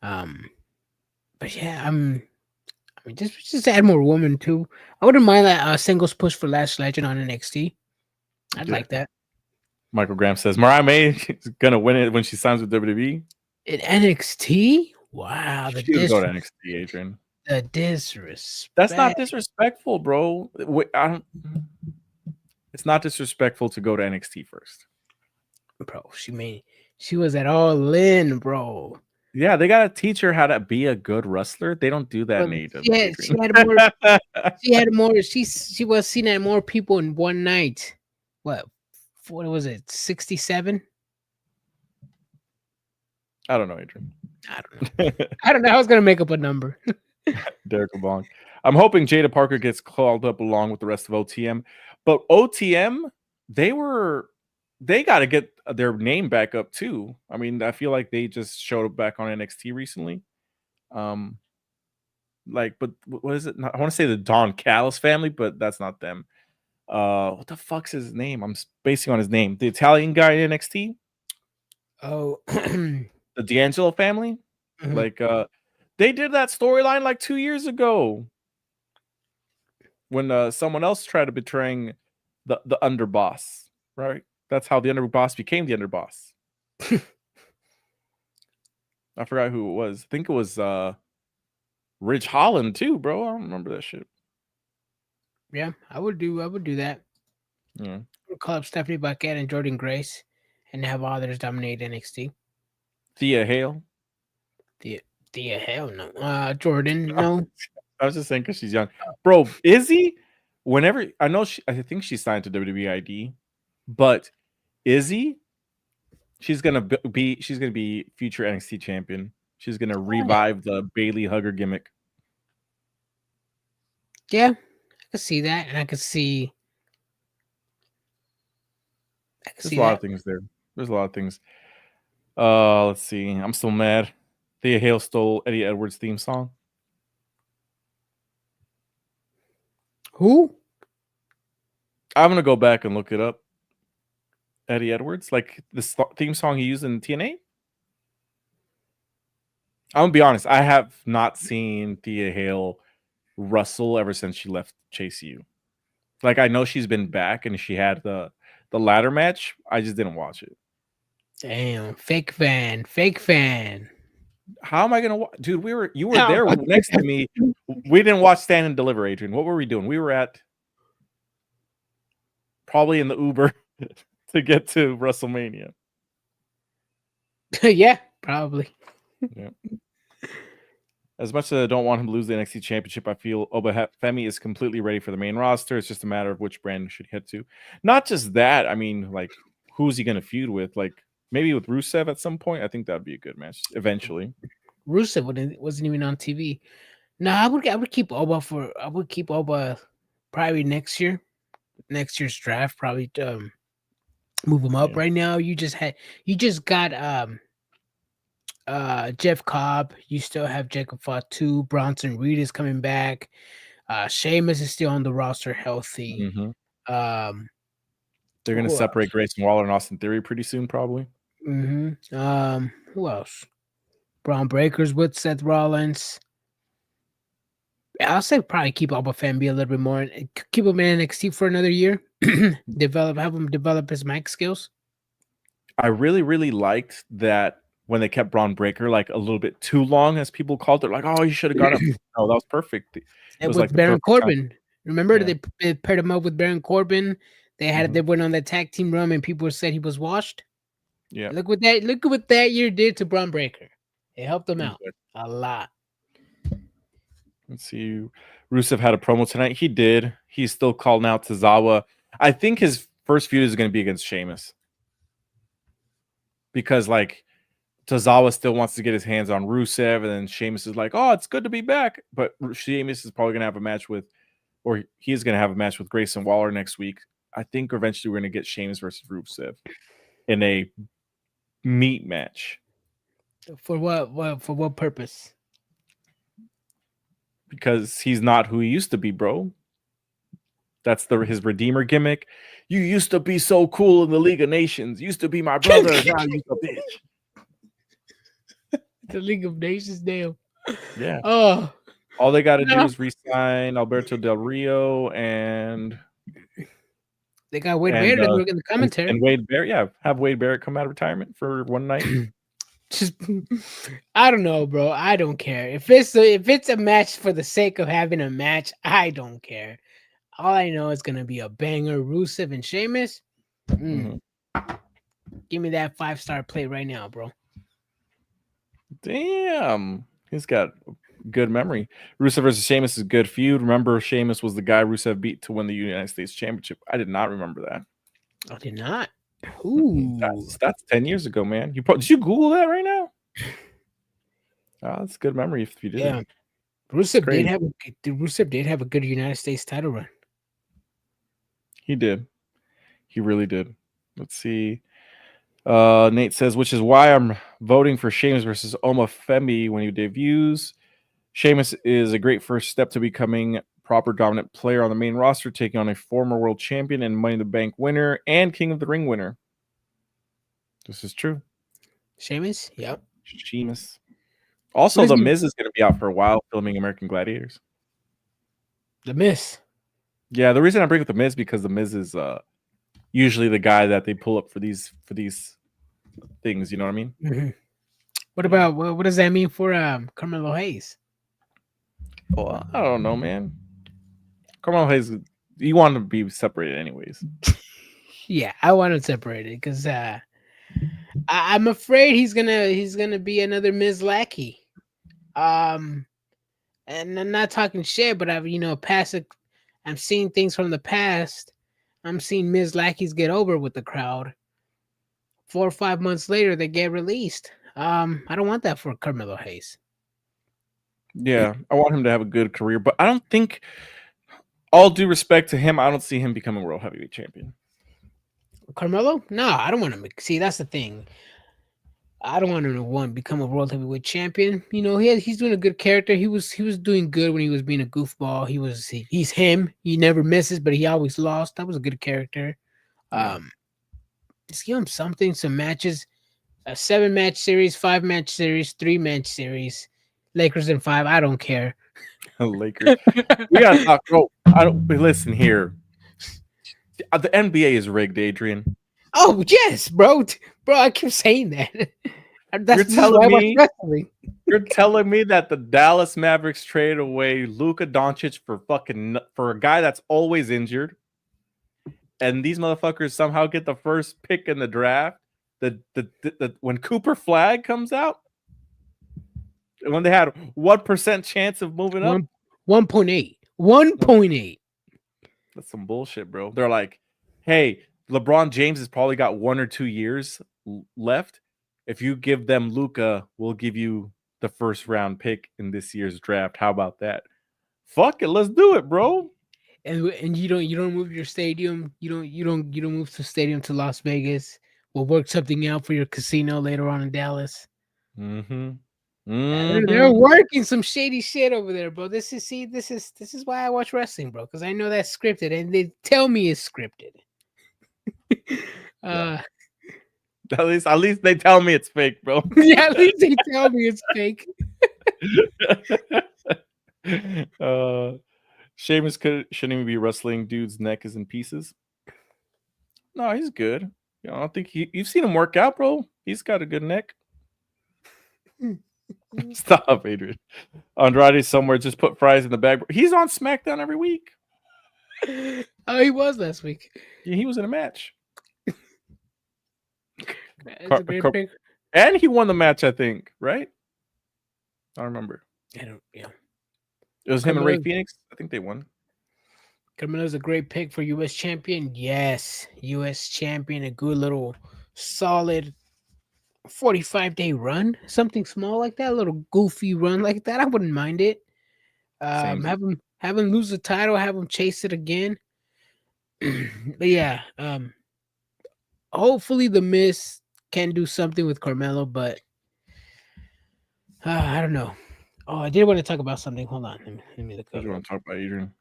But yeah, I mean, just add more women too. I wouldn't mind that singles push for Lash Legend on NXT. I'd like that. Michael Graham says Mariah May is gonna win it when she signs with WWE. In NXT? Wow, She would go to NXT, Adrian. The disrespect. That's not disrespectful, bro. It's not disrespectful to go to NXT first, bro. She was at All In, bro. Yeah, they gotta teach her how to be a good wrestler. They don't do that in AEW. Yeah, she had more. She was seen at more people in one night. What was it? 67? I don't know, Adrian. I don't know. I don't know. I was gonna make up a number. Derek LeBlanc. I'm hoping Jada Parker gets called up along with the rest of OTM, but OTM they got to get their name back up too. I mean, I feel like they just showed up back on NXT recently. But what is it? I want to say the Don Callis family, but that's not them. What the fuck's his name? I'm basing on his name. The Italian guy in NXT. Oh, the D'Angelo family. Mm-hmm. Like, they did that storyline like 2 years ago when someone else tried to betraying the underboss, right? That's how the underboss became the underboss. I forgot who it was. I think it was Ridge Holland too, bro. I don't remember that shit. Yeah, I would do that. Yeah. We'll call up Stephanie Bucket and Jordan Grace and have others dominate NXT. Thea Hale. Thea Hale, no. Jordan, no. I was just saying because she's young. Bro, Izzy, whenever I think she signed to WWE ID, but Izzy, she's gonna be future NXT champion. She's gonna revive the Bailey Hugger gimmick. Yeah, I could see that, and I could see. There's a lot of things there. There's a lot of things. Let's see. I'm still mad. Thea Hale stole Eddie Edwards' theme song. Who? I'm gonna go back and look it up. Eddie Edwards, like the theme song he used in TNA. I'm gonna be honest. I have not seen Thea Hale wrestle ever since she left Chase U. Like I know she's been back and she had the ladder match. I just didn't watch it. Damn, fake fan. How am I gonna watch? Dude, you were there next to me. We didn't watch Stand and Deliver, Adrian. What were we doing? We were at probably in the Uber to get to WrestleMania. Yeah, probably. Yeah. As much as I don't want him to lose the NXT Championship, I feel Femi is completely ready for the main roster. It's just a matter of which brand should he head to. Not just that. I mean, like, who's he going to feud with? Like, maybe with Rusev at some point. I think that would be a good match eventually. Rusev wasn't even on TV. No, I would keep Oba probably next year. Next year's draft, probably move him up. Right now, you just got Jeff Cobb. You still have Jacob Fatu. Bronson Reed is coming back. Sheamus is still on the roster, healthy. Um, They're going to who separate else? Grayson Waller and Austin Theory pretty soon, probably. Who else? Braun Breakers with Seth Rollins. I'll say probably keep Alpha Fan be a little bit more. Keep him in NXT for another year. Have him develop his mic skills. I really, really liked that when they kept Braun Breaker like a little bit too long, as people called it. Like, oh, you should have got him. Oh, that was perfect. It And was with like Baron Corbin. time. Remember Yeah. they paired him up with Baron Corbin. They went on that tag team run and people said he was washed. Yeah. Look what that year did to Braun Breaker. It helped him out a lot. Let's see. Rusev had a promo tonight. He did. He's still calling out Tozawa. I think his first feud is going to be against Sheamus. Because, like, Tozawa still wants to get his hands on Rusev, and then Sheamus is like, oh, it's good to be back. But Sheamus is probably going to have a match with, or he's going to have a match with Grayson Waller next week. I think eventually we're going to get Sheamus versus Rusev in a meat match. For what? For what purpose? Because he's not who he used to be, bro. That's his Redeemer gimmick. You used to be so cool in the League of Nations. Used to be my brother. Now you're a bitch. The League of Nations, damn. Yeah. Oh. All they got to do is re-sign Alberto Del Rio and they got Wade Barrett to work in the commentary. And Wade Barrett, yeah, have Wade Barrett come out of retirement for one night. Just, I don't know, bro. I don't care if it's a match for the sake of having a match. I don't care. All I know is gonna be a banger. Rusev and Sheamus. Give me that 5-star play right now, bro. Damn, he's got good memory. Rusev versus Sheamus is a good feud. Remember, Sheamus was the guy Rusev beat to win the United States Championship. I did not remember that. I did not. Ooh, that's 10 years ago, man. Did you Google that right now? Oh, that's good memory if you did. Yeah, Rusev did have a good United States title run. He did. He really did. Let's see. Nate says, which is why I'm voting for Sheamus versus Omofemi when he debuts. Sheamus is a great first step to becoming proper dominant player on the main roster, taking on a former world champion and Money in the Bank winner and King of the Ring winner. This is true. Sheamus? Yep. Sheamus. Also, The Miz is going to be out for a while filming American Gladiators. The Miz? Yeah, the reason I bring up The Miz because The Miz is usually the guy that they pull up for these things. You know what I mean? Mm-hmm. What does that mean for Carmelo Hayes? Well, I don't know, man. Carmelo Hayes, you want to be separated anyways. Yeah, I want to separate it because I'm afraid he's gonna be another Miz lackey. And I'm not talking shit, but I'm seeing things from the past. I'm seeing Miz lackeys get over with the crowd. 4 or 5 months later, they get released. I don't want that for Carmelo Hayes. Yeah, I want him to have a good career, but I don't think, all due respect to him, I don't see him becoming world heavyweight champion. Carmelo? No, I don't want him. See, that's the thing. I don't want him to become a world heavyweight champion. You know, he's doing a good character. He was doing good when he was being a goofball. He's him. He never misses, but he always lost. That was a good character. Just give him some matches. A 7-match series, 5-match series, 3-match series. Lakers in 5. I don't care. Lakers. We gotta talk, bro. Listen here. The NBA is rigged, Adrian. Oh yes, bro. I keep saying that. You're telling me that the Dallas Mavericks traded away Luka Doncic for a guy that's always injured, and these motherfuckers somehow get the first pick in the draft. When Cooper Flag comes out, when they had 1% chance of moving up, 1.8, 1.8. That's some bullshit, bro. They're like, hey, LeBron James has probably got 1 or 2 years left. If you give them Luka, we'll give you the first round pick in this year's draft. How about that? Fuck it, let's do it, bro. And you don't move your stadium. You don't move the stadium to Las Vegas. We'll work something out for your casino later on in Dallas. Mm-hmm. They're working some shady shit over there, bro. This is why I watch wrestling, bro, because I know that's scripted, and they tell me it's scripted. Yeah. At least they tell me it's fake, bro. Yeah, at least they tell me it's fake. Sheamus shouldn't even be wrestling. Dude's neck is in pieces. No, he's good. I don't think you've seen him work out, bro. He's got a good neck. Stop, Adrian. Andrade somewhere just put fries in the bag. He's on SmackDown every week. Oh, he was last week. Yeah, he was in a match. That's a great pick. And he won the match, I think, right? I don't remember. Yeah. It was him and Ray Phoenix. I think they won. Carmelo's a great pick for U.S. champion. Yes, U.S. champion. A good little solid 45-day run. Something small like that. A little goofy run like that. I wouldn't mind it. Have him lose the title. Have him chase it again. But yeah. Hopefully the Miz can do something with Carmelo, but I don't know. Oh, I did want to talk about something. Hold on. Let me look up. What do you want to talk about, Adrian?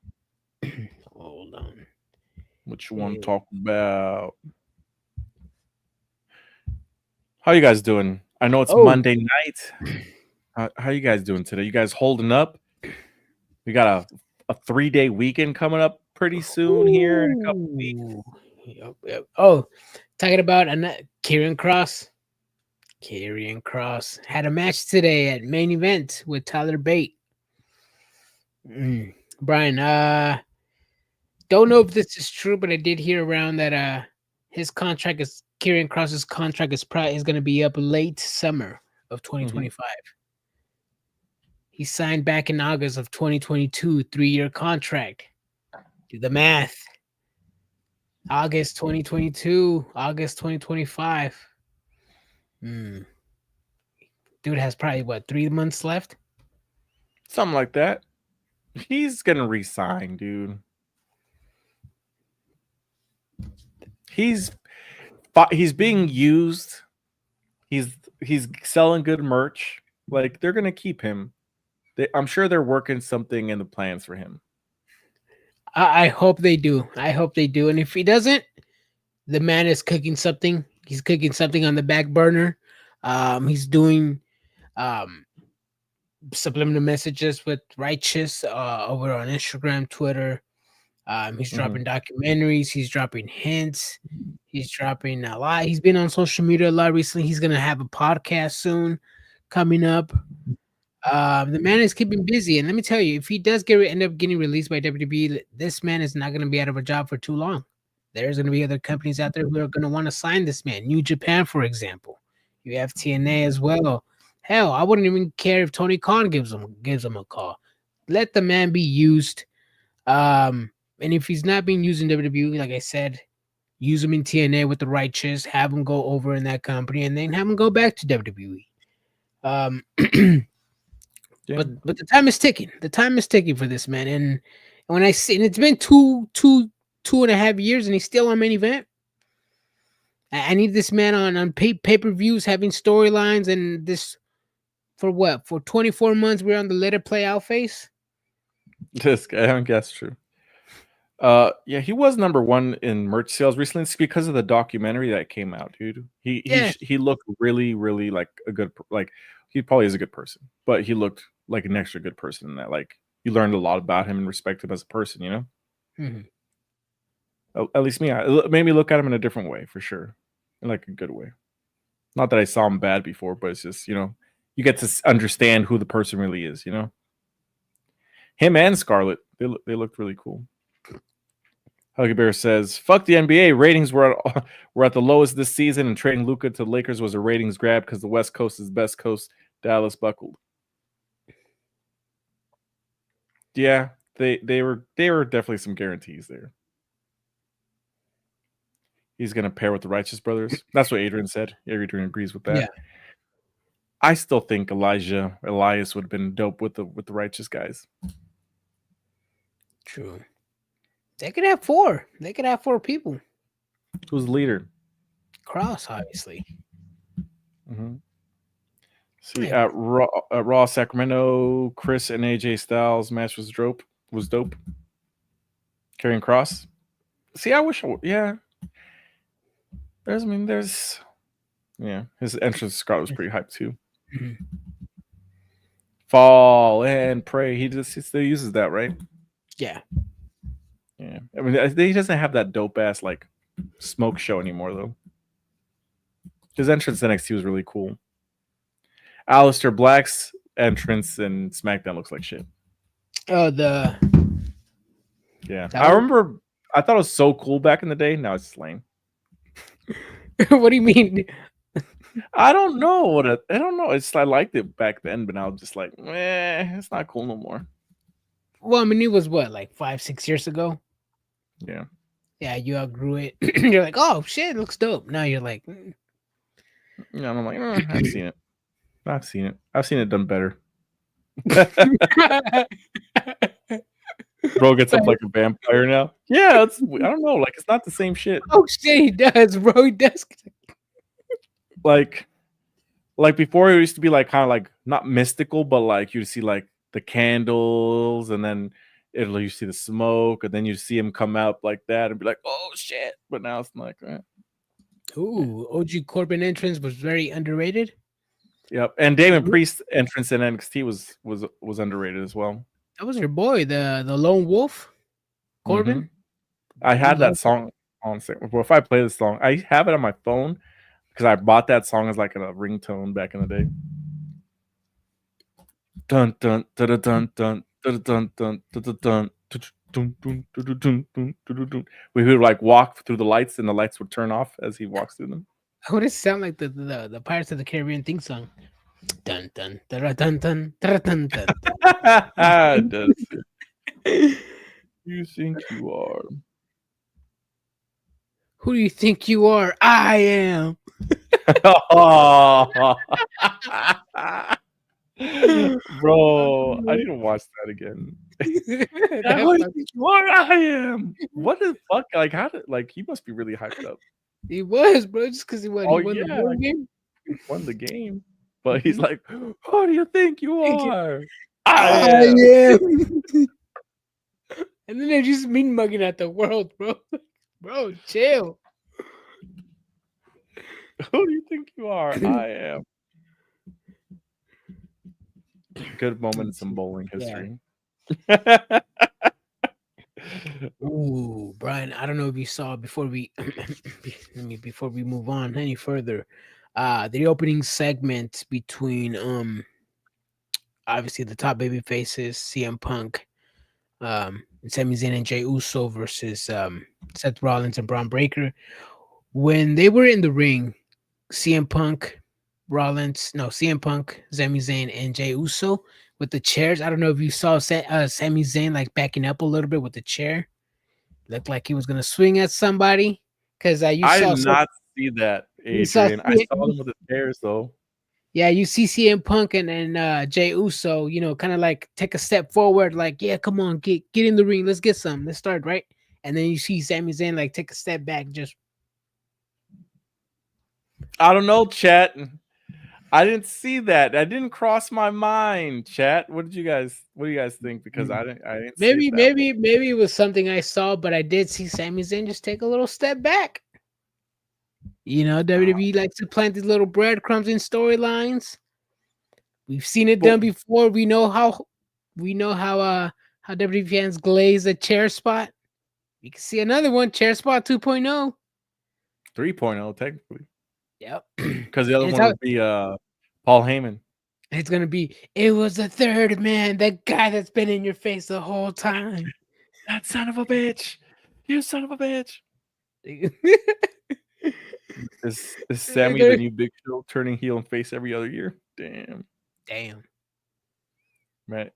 Hold on. What you want to talk about? How you guys doing? I know it's Monday night. How you guys doing today? You guys holding up? We got a 3-day weekend coming up pretty soon here in a couple weeks. Yep. Oh, talking about Karrion Kross. Karrion Kross had a match today at main event with Tyler Bate. Brian, don't know if this is true, but I did hear around that Karrion Kross's contract is going to be up late summer of 2025. He signed back in August of 2022, 3-year contract. Do the math. August 2022, August 2025. Dude has probably 3 months left? Something like that. He's gonna resign, dude. He's being used. He's selling good merch. Like, they're gonna keep him. I'm sure they're working something in the plans for him. I hope they do. And if he doesn't, the man is cooking something. He's cooking something on the back burner. He's doing subliminal messages with Righteous over on Instagram, Twitter. He's dropping documentaries. He's dropping hints. He's dropping a lot. He's been on social media a lot recently. He's going to have a podcast soon coming up. The man is keeping busy. And let me tell you, if he does end up getting released by WWE, this man is not going to be out of a job for too long. There's going to be other companies out there who are going to want to sign this man. New Japan, for example. You have TNA as well. Hell, I wouldn't even care if Tony Khan gives him a call. Let the man be used. And if he's not being used in WWE, like I said, use him in TNA with the Righteous, have him go over in that company, and then have him go back to WWE. But the time is ticking. The time is ticking for this man. And when I see, and it's been 2.5 years, and he's still on main event. I need this man on pay-per-views, having storylines, and this for what? For 24 months, we're on the let it play out phase. This guy, I guess true. Yeah, he was number 1 in merch sales recently. It's because of the documentary that came out, dude. He looked really, really like a good, like, he probably is a good person, but he looked like an extra good person in that, like, you learned a lot about him and respect him as a person, you know? At least it made me look at him in a different way, for sure. In like a good way. Not that I saw him bad before, but it's just, you get to understand who the person really is, Him and Scarlett, they looked really cool. Huggy Bear says, fuck the NBA. Ratings were at the lowest this season, and trading Luka to the Lakers was a ratings grab because the West Coast is best coast. Dallas buckled. Yeah, they were definitely some guarantees there. He's going to pair with the Righteous Brothers. That's what Adrian said. Adrian agrees with that. Yeah. I still think Elias would have been dope with the Righteous guys. True. They could have 4. They could have 4 people. Who's the leader? Kross, obviously. See, at Raw Sacramento, Chris and AJ Styles match was dope. Karrion Kross. See, I wish. Yeah. There's. Yeah, his entrance Scott was pretty hyped too. Mhm. Fall and pray. He still uses that, right? Yeah. Yeah. I mean, he doesn't have that dope ass like smoke show anymore though. His entrance to NXT was really cool. Aleister Black's entrance in SmackDown looks like shit. Oh, Yeah, I remember. I thought it was so cool back in the day. Now it's just lame. What do you mean? I don't know I don't know. I liked it back then, but now I'm just like, it's not cool no more. Well, I mean, it was what, like 5-6 years ago? Yeah. Yeah, you outgrew it. You're like, oh shit, it looks dope. Now you're like, Yeah, I'm like, I've seen it. I've seen it done better. Bro gets up like a vampire now. Yeah, I don't know. Like, it's not the same shit. Oh shit, he does, bro. He does. Like before, it used to be like kind of like not mystical, but like you'd see like the candles, and then you see the smoke, and then you see him come out like that, and be like, oh shit. But now it's like, Ooh, OG Corbin entrance was very underrated. Yep, and Damon Priest's entrance in NXT was underrated as well. That was your boy, the lone wolf, Corbin. Mm-hmm. I had that song on. Well, if I play this song, I have it on my phone because I bought that song as like a ringtone back in the day. Dun dun dun dun dun dun dun dun dun dun. We would like walk through the lights, and the lights would turn off as he walks through them. How would it sound like the Pirates of the Caribbean theme song? Dun dun dun dun dun dun dun dun. It does. You think you are? Who do you think you are? I am. Bro, I need to watch that again. Who do you think you are? I am. What the fuck? Like, how did he must be really hyped up. He was, bro, just because he won. Oh, he won the whole game. He won the game, but he's like, "Who do you think you are?" I am. And then they're just mean mugging at the world, bro. Bro, chill. Who do you think you are? I am. Good moment in some bowling history. Yeah. Ooh, Brian, I don't know if you saw before we move on any further, the opening segment between obviously the top baby faces, CM Punk, Sami Zayn and Jey Uso versus Seth Rollins and Braun Breaker. When they were in the ring, CM Punk, Sami Zayn, and Jey Uso with the chairs. I don't know if you saw Sami Zayn like backing up a little bit with the chair. Looked like he was gonna swing at somebody. Because I did not see that, Adrian. I saw them with the chairs though. Yeah, you see CM Punk and Jey Uso, kind of like take a step forward, like, yeah, come on, get in the ring, let's get some, let's start, right? And then you see Sami Zayn like take a step back, just. I don't know, chat. I didn't see that. That didn't cross my mind, chat. What do you guys think? Because I didn't maybe it was something I saw, but I did see Sami Zayn just take a little step back. WWE likes to plant these little breadcrumbs in storylines. We've seen it done before. We know how WWE fans glaze a chair spot. You can see another one, chair spot 2.0. 3.0 technically. Yep. Because the other one would be Paul Heyman. It's gonna be, it was the third man, that guy that's been in your face the whole time. That son of a bitch. You son of a bitch. Is Sammy the new Big Show, turning heel and face every other year? Damn.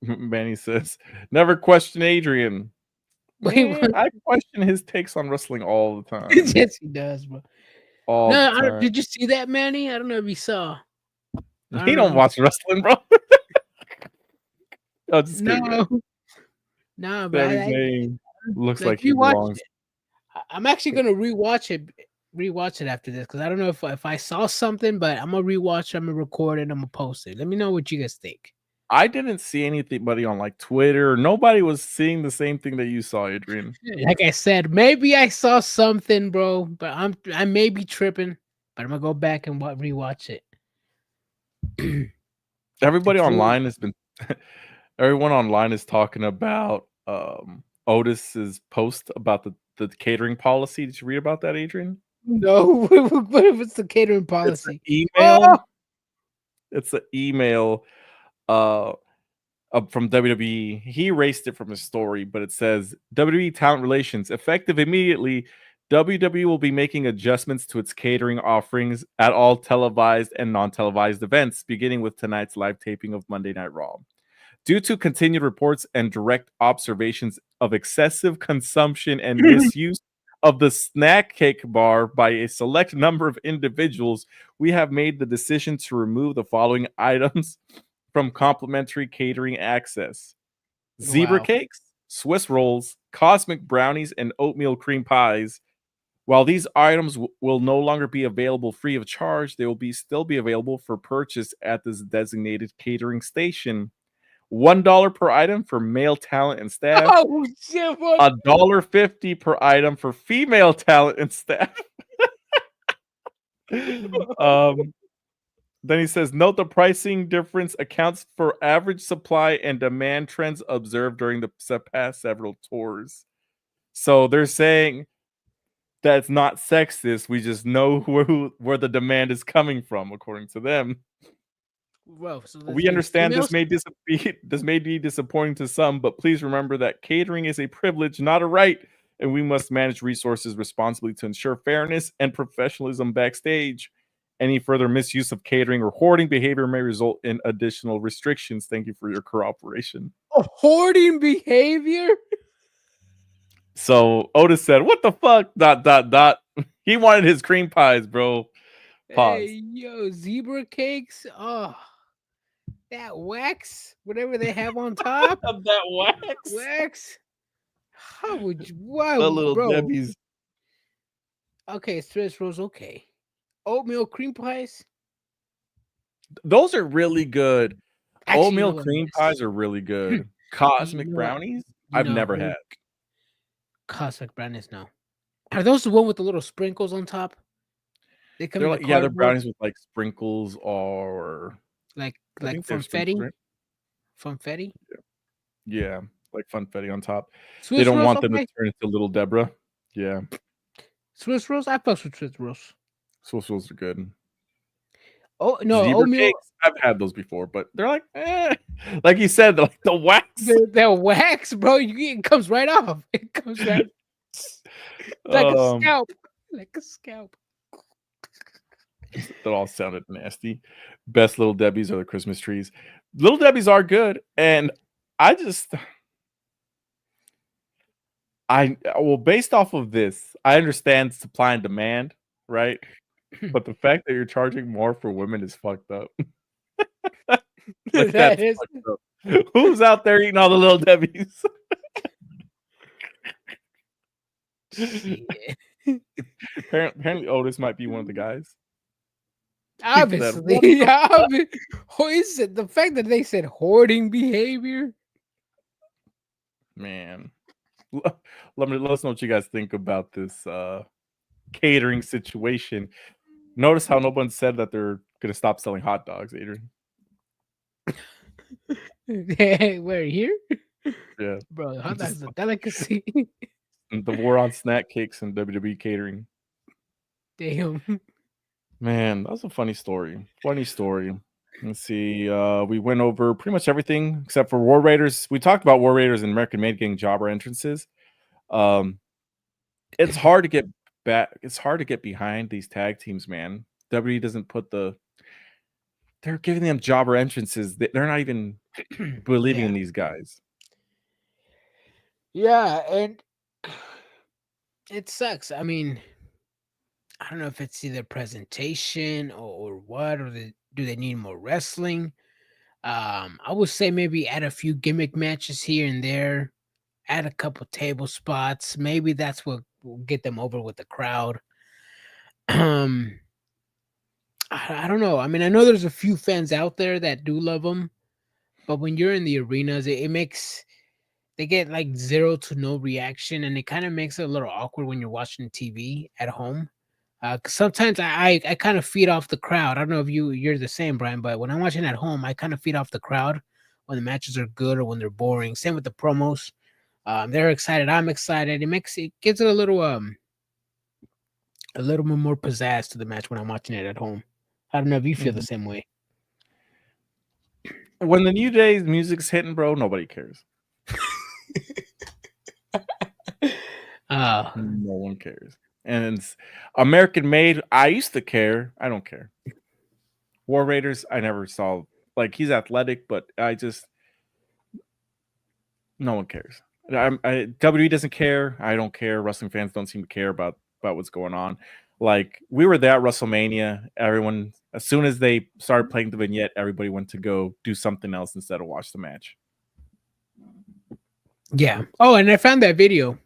Manny says, never question Adrian. Man, I question his takes on wrestling all the time. Yes, he does, bro. Did you see that, Manny? I don't know if you saw. He don't watch wrestling, bro. No, but his name looks like he belongs. I'm actually gonna rewatch it rewatch it after this because I don't know if I saw something, but I'm gonna rewatch. I'm gonna record it. I'm gonna post it. Let me know what you guys think. I didn't see anybody on like Twitter. Nobody was seeing the same thing that you saw, Adrian. Like I said, maybe I saw something, bro, but I may be tripping. But I'm gonna go back and rewatch it. Everybody It's online has been everyone online is talking about Otis's post about the catering policy. Did you read about that, Adrian? No, what was the catering It's an policy? email. Oh! It's an email from WWE. He erased it from his story, but it says WWE Talent Relations effective immediately. WWE will be making adjustments to its catering offerings at all televised and non-televised events, beginning with tonight's live taping of Monday Night Raw. Due to continued reports and direct observations of excessive consumption and misuse of the snack cake bar by a select number of individuals, we have made the decision to remove the following items from complimentary catering access: zebra Wow. cakes, Swiss rolls, cosmic brownies, and oatmeal cream pies. While these items will no longer be available free of charge, they will still be available for purchase at this designated catering station. $1 per item for male talent and staff. Oh shit! What? $1.50 per item for female talent and staff. Then he says, note the pricing difference accounts for average supply and demand trends observed during the past several tours. So they're saying that it's not sexist. We just know where the demand is coming from, according to them. Well, so We understand this may be disappointing to some, but please remember that catering is a privilege, not a right, and we must manage resources responsibly to ensure fairness and professionalism backstage. Any further misuse of catering or hoarding behavior may result in additional restrictions. Thank you for your cooperation. Hoarding behavior? So Otis said, "What the fuck?" ... He wanted his cream pies, bro. Pause. Hey, yo, zebra cakes. Oh, that wax, whatever they have on top Of that wax. wax. How would you? Why, The little bro? Debbie's. Okay, Swiss rolls. Okay, oatmeal cream pies. Those are really good. Actually, Oatmeal you know what cream it is. pies are really good. Cosmic You know what? brownies, You I've know never who- had. Cosmic brownies. No, are those the one with the little sprinkles on top? They come They're in like, the yeah, they're cardboard, brownies with like sprinkles or like I think they're funfetti. sprinkles. Funfetti. Yeah, like funfetti on top. They Swiss don't rolls. want them to Okay, turn into little Deborah. Yeah, Swiss rolls. I fucks with Swiss rolls. Swiss rolls are good. Oh no, Zebra oatmeal. cakes, I've had those before, but they're like, like you said, they're like the wax. The wax, bro. It comes right off. It comes right like a scalp. Like a scalp. That all sounded nasty. Best Little Debbie's are the Christmas trees. Little Debbie's are good, and based off of this, I understand supply and demand, right? But the fact that you're charging more for women is fucked up. Like, That that's is. fucked up. Who's out there eating all the Little Debbies? Shit. Apparently, Otis might be one of the guys. Obviously, who is it? The fact that they said hoarding behavior. Man, let us know what you guys think about this catering situation. Notice how no one said that they're gonna stop selling hot dogs, Adrian. We're here, Yeah, bro. Hot dogs a delicacy. the war on snack cakes and WWE catering. Damn. Man, that was a funny story. Funny story. Let's see. We went over pretty much everything except for War Raiders. We talked about War Raiders and American Made getting jobber entrances. It's hard to get back. It's hard to get behind these tag teams, man. WWE doesn't put the. They're giving them jobber entrances. They're not even believing in these guys. Yeah, and it sucks. I mean, I don't know if it's either presentation or what, or do they need more wrestling? I would say maybe add a few gimmick matches here and there, add a couple table spots. Maybe that's what will get them over with the crowd. Um, I don't know. I mean, I know there's a few fans out there that do love them, but when you're in the arenas, it makes they get like zero to no reaction, and it kind of makes it a little awkward when you're watching TV at home. 'Cause sometimes I kind of feed off the crowd. I don't know if you're the same, Brian, but when I'm watching at home, I kind of feed off the crowd when the matches are good or when they're boring. Same with the promos. They're excited. I'm excited. It gives it a little bit more pizzazz to the match when I'm watching it at home. I don't know if you feel the Mhm. same way. When the New Day's music's hitting, bro, nobody cares. Uh, No one cares. And it's American made. I used to care. I don't care. War Raiders, I never saw. Like, he's athletic, but no one cares. WWE doesn't care. I don't care. Wrestling fans don't seem to care about what's going on. Like, we were there at WrestleMania. Everyone, as soon as they started playing the vignette, everybody went to go do something else instead of watch the match. yeah. Oh, and I found that video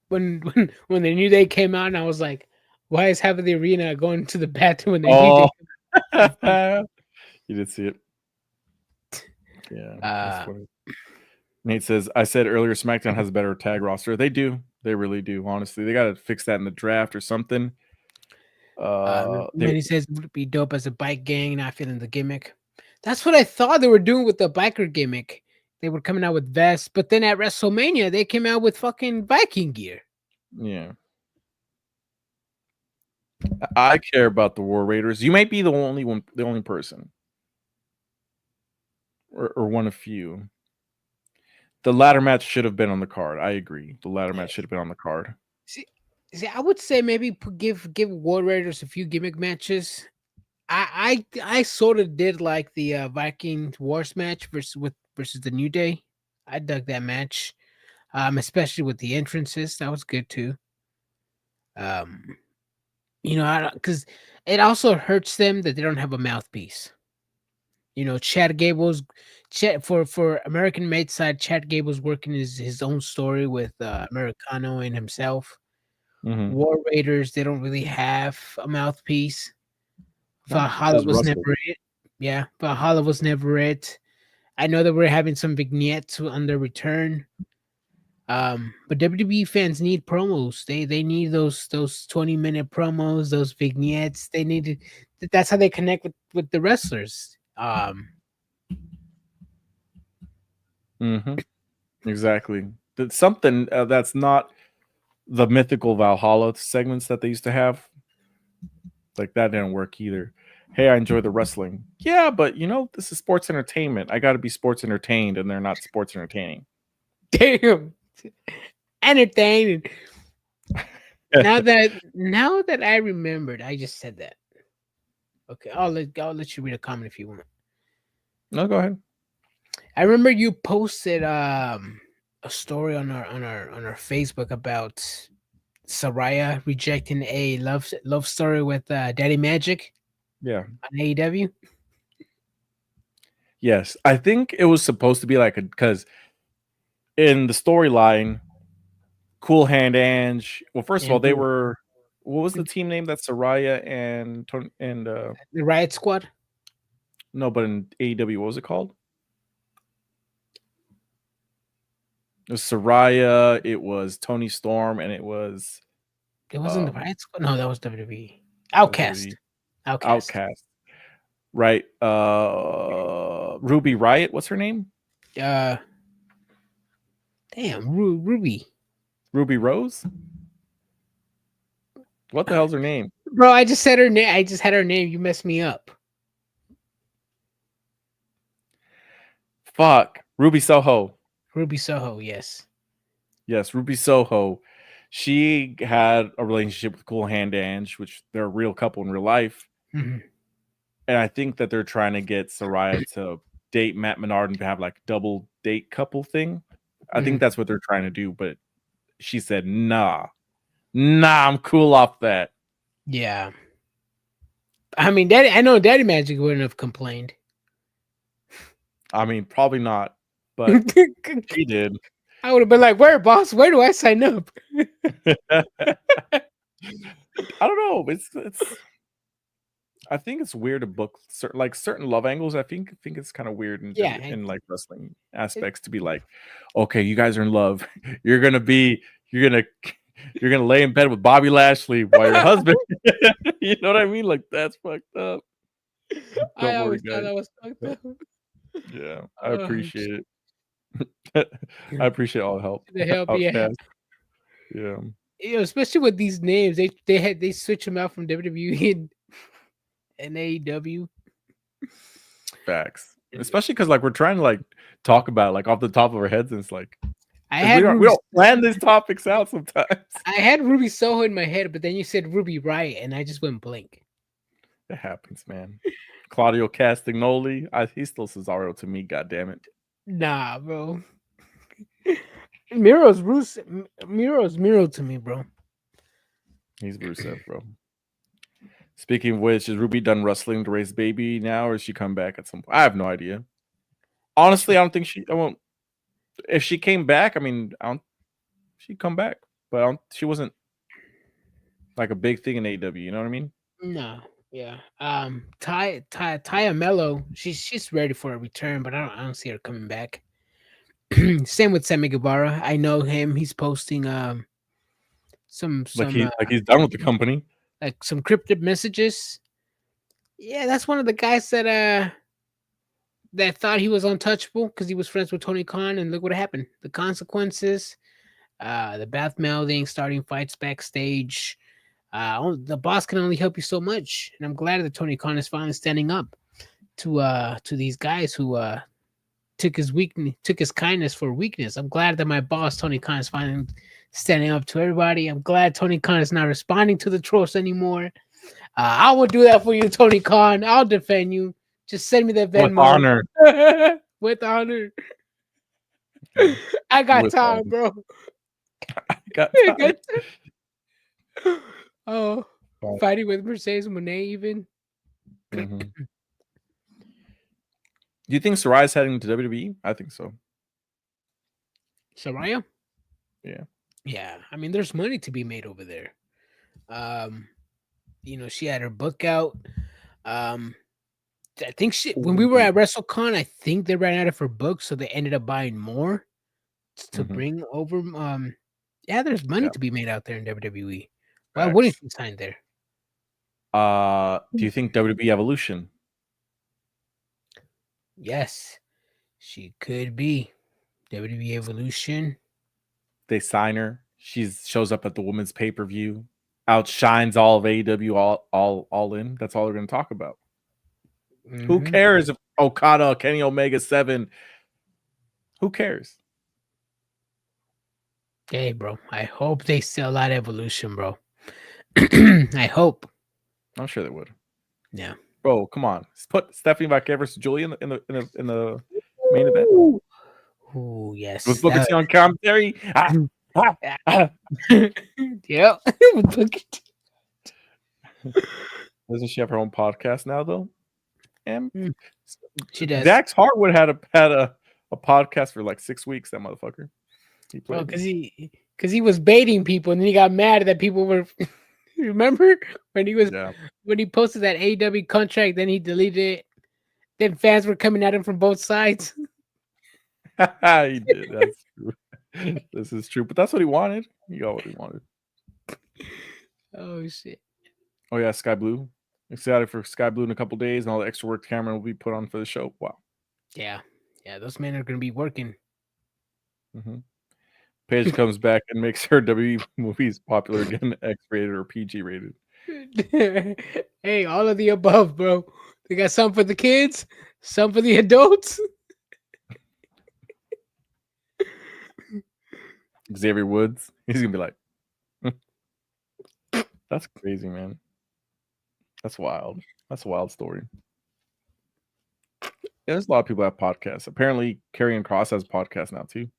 when the New Day came out, and I was like, "Why is half of the arena going to the bathroom when the New Day?" You did see it. Yeah, that's Uh, funny. Nate says, I said earlier SmackDown has a better tag roster. They do. They really do, honestly. They got to fix that in the draft or something. Manny says would be dope as a bike gang, not feeling the gimmick. That's what I thought they were doing with the biker gimmick. They were coming out with vests, but then at WrestleMania they came out with fucking Viking gear. Yeah. I care about the War Raiders. You might be the only person. Or one of few. The ladder match should have been on the card. I agree. The ladder match should have been on the card. See, I would say maybe give War Raiders a few gimmick matches. I sort of did like the Viking Wars match versus the New Day. I dug that match, especially with the entrances. That was good too. Because it also hurts them that they don't have a mouthpiece. Chad Gable's for American Made side. Chad Gable's working his own story with Americano and himself. Mm-hmm. War Raiders, they don't really have a mouthpiece. Valhalla Says was Russell. never it. Yeah, Valhalla was never it. I know that we're having some vignettes on their return. But WWE fans need promos. They need those 20-minute promos, those vignettes. They need to, that's how they connect with the wrestlers. Mm-hmm. Exactly. That's something that's not the mythical Valhalla segments that they used to have. Like, that didn't work either. Hey, I enjoy the wrestling. Yeah, but this is sports entertainment. I got to be sports entertained, and they're not sports entertaining. Damn, entertaining. now that I remembered, I just said that. Okay, I'll let you read a comment if you want. No, go ahead. I remember you posted a story on our Facebook about Saraya rejecting a love story with Daddy Magic. Yeah. On AEW. Yes, I think it was supposed to be like because in the storyline, Cool Hand Ange. Well, first of all, they were. What was the team name that Saraya and the Riot Squad? No, but in AEW, what was it called? It was Saraya. It was Tony Storm, and it was. It wasn't the Riot Squad. No, that was WWE. Outcast. Right. Ruby Riot. What's her name? Damn, Ruby. Ruby Rose. What the hell's her name? Bro, I just said her name. I just had her name. You messed me up. Fuck. Ruby Soho. Ruby Soho, yes. Yes, Ruby Soho. She had a relationship with Cool Hand Ange, which they're a real couple in real life. Mm-hmm. And I think that they're trying to get Saraya to date Matt Menard and have like double date couple thing. I think that's what they're trying to do, but she said, nah, I'm cool off that. Yeah. I mean, I know Daddy Magic wouldn't have complained. I mean, probably not, but she did. I would have been like, where, boss? Where do I sign up? I don't know. It's. I think it's weird to book certain love angles. I think it's kind of weird in Yeah, in like wrestling aspects to be like, okay, you guys are in love. You're gonna be you're gonna you're gonna lay in bed with Bobby Lashley while your husband. You know what I mean? Like that's fucked up. I Don't worry, always thought guys. that was fucked up. Yeah, I Oh, appreciate it. I appreciate all the help. the help, yeah. Outcast. Yeah, Especially with these names, they switch them out from WWE and AEW. facts. Especially because like we're trying to like talk about it, like off the top of our heads, and it's like I 'cause had we don't plan these topics out sometimes. I had Ruby Soho in my head, but then you said Ruby Riot, and I just went blank. It happens, man. Claudio Castagnoli, he's still Cesaro to me. God damn it. Nah, bro. Miro's Miro to me, bro. He's Rusev, bro. Speaking of which, is Ruby done wrestling to raise baby now, or is she come back at some point? I have no idea. Honestly, I don't think I won't. If she came back, I mean, she'd come back, but she wasn't like a big thing in AEW. You know what I mean? No, yeah. Taya Mello, she's ready for a return, but I don't see her coming back. Same with Sammy Guevara. I know him. He's posting some He's done with the company. like some cryptic messages. Yeah, that's one of the guys that thought he was untouchable because he was friends with Tony Khan, and look what happened. The consequences, the bath mouthing, starting fights backstage. The boss can only help you so much, and I'm glad that Tony Khan is finally standing up to these guys who took his kindness for weakness. I'm glad that my boss Tony Khan is finally standing up to everybody. I'm glad Tony Khan is not responding to the trolls anymore. I will do that for you, Tony Khan. I'll defend you. Just send me that Venmo. With honor. With honor. I got time, bro. I got time. Oh, fighting with Mercedes Moné even. Mm-hmm. Do you think Sarai's heading to WWE? I think so. Saraya? Yeah. Yeah. I mean, there's money to be made over there. She had her book out. I think when we were at WrestleCon, I think they ran out of her books, so they ended up buying more to bring over. There's money to be made out there in WWE. Why wouldn't she sign there? Do you think WWE Evolution? Yes, she could be WWE Evolution. They sign her. She shows up at the women's pay-per-view, outshines all of AEW, all in. That's all they're going to talk about. Mm-hmm. Who cares if Okada, Kenny Omega 7? Who cares? Hey, bro. I hope they sell out Evolution, bro. I hope. I'm sure they would. Yeah, bro. Come on, put Stephanie Vaquer versus Julie in the main event. Oh yes, with Booker T on commentary. Yeah. Doesn't she have her own podcast now though? And she does. Dax Harwood had a podcast for like 6 weeks. That motherfucker. Because he was baiting people, and then he got mad that people were. Remember when he posted that AEW contract? Then he deleted it. Then fans were coming at him from both sides. He did. That's true. This is true, but that's what he wanted. He got what he wanted. Oh shit! Oh yeah, Sky Blue. Excited for Sky Blue in a couple days, and all the extra work Cameron will be put on for the show. Wow. Yeah. Those men are going to be working. Mm-hmm. Paige comes back and makes her WWE movies popular again, X-rated or PG-rated. Hey, all of the above, bro. They got some for the kids, some for the adults. Xavier Woods, he's gonna be like, "That's crazy, man. That's wild. That's a wild story." Yeah, there's a lot of people that have podcasts. Apparently, Karrion Kross has a podcast now too.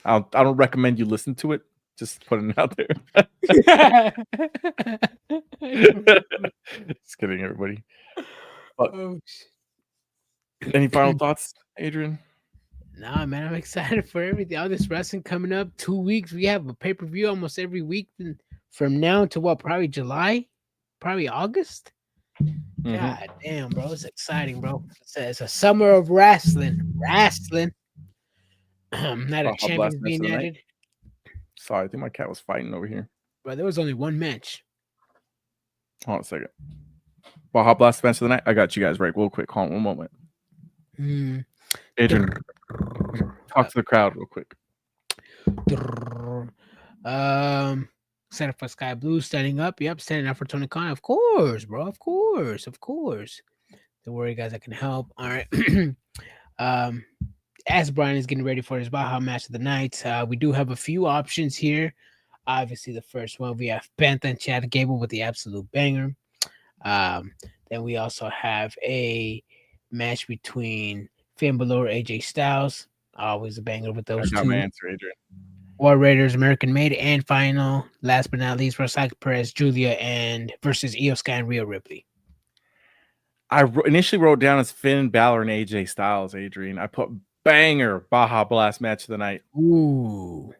I don't recommend you listen to it. Just putting it out there. Just kidding, everybody. But, any final thoughts, Adrian? Nah, man, I'm excited for everything. All this wrestling coming up. 2 weeks. We have a pay-per-view almost every week from now to what? Probably July, probably August. Mhm. God damn, bro, it's exciting, bro. It's a summer of wrestling. Wrestling. Not a Baja Blast champions match of being the night. added, Sorry, I think my cat was fighting over here. but there was only one match. Hold on a second. Baja Blast match of the night. I got you guys right real quick. Hold on one moment. Hmm. Adrian, talk to the crowd real quick. Center for Sky Blue standing up. Yep, standing up for Tony Khan. Of course, bro. Of course. Don't worry, guys. I can help. All right. As Brian is getting ready for his Baja match of the night, we do have a few options here. Obviously, the first one we have Bantha and Chad Gable with the absolute banger. Then we also have a match between Finn Balor, AJ Styles. Always a banger with I those got two. my answer, Adrian. War Raiders, American Made, and final, last but not least, Rosario Perez, Julia, and versus Io Sky and Rhea Ripley. I initially wrote down as Finn Balor and AJ Styles, Adrian. I put banger Baja Blast match of the night. Ooh.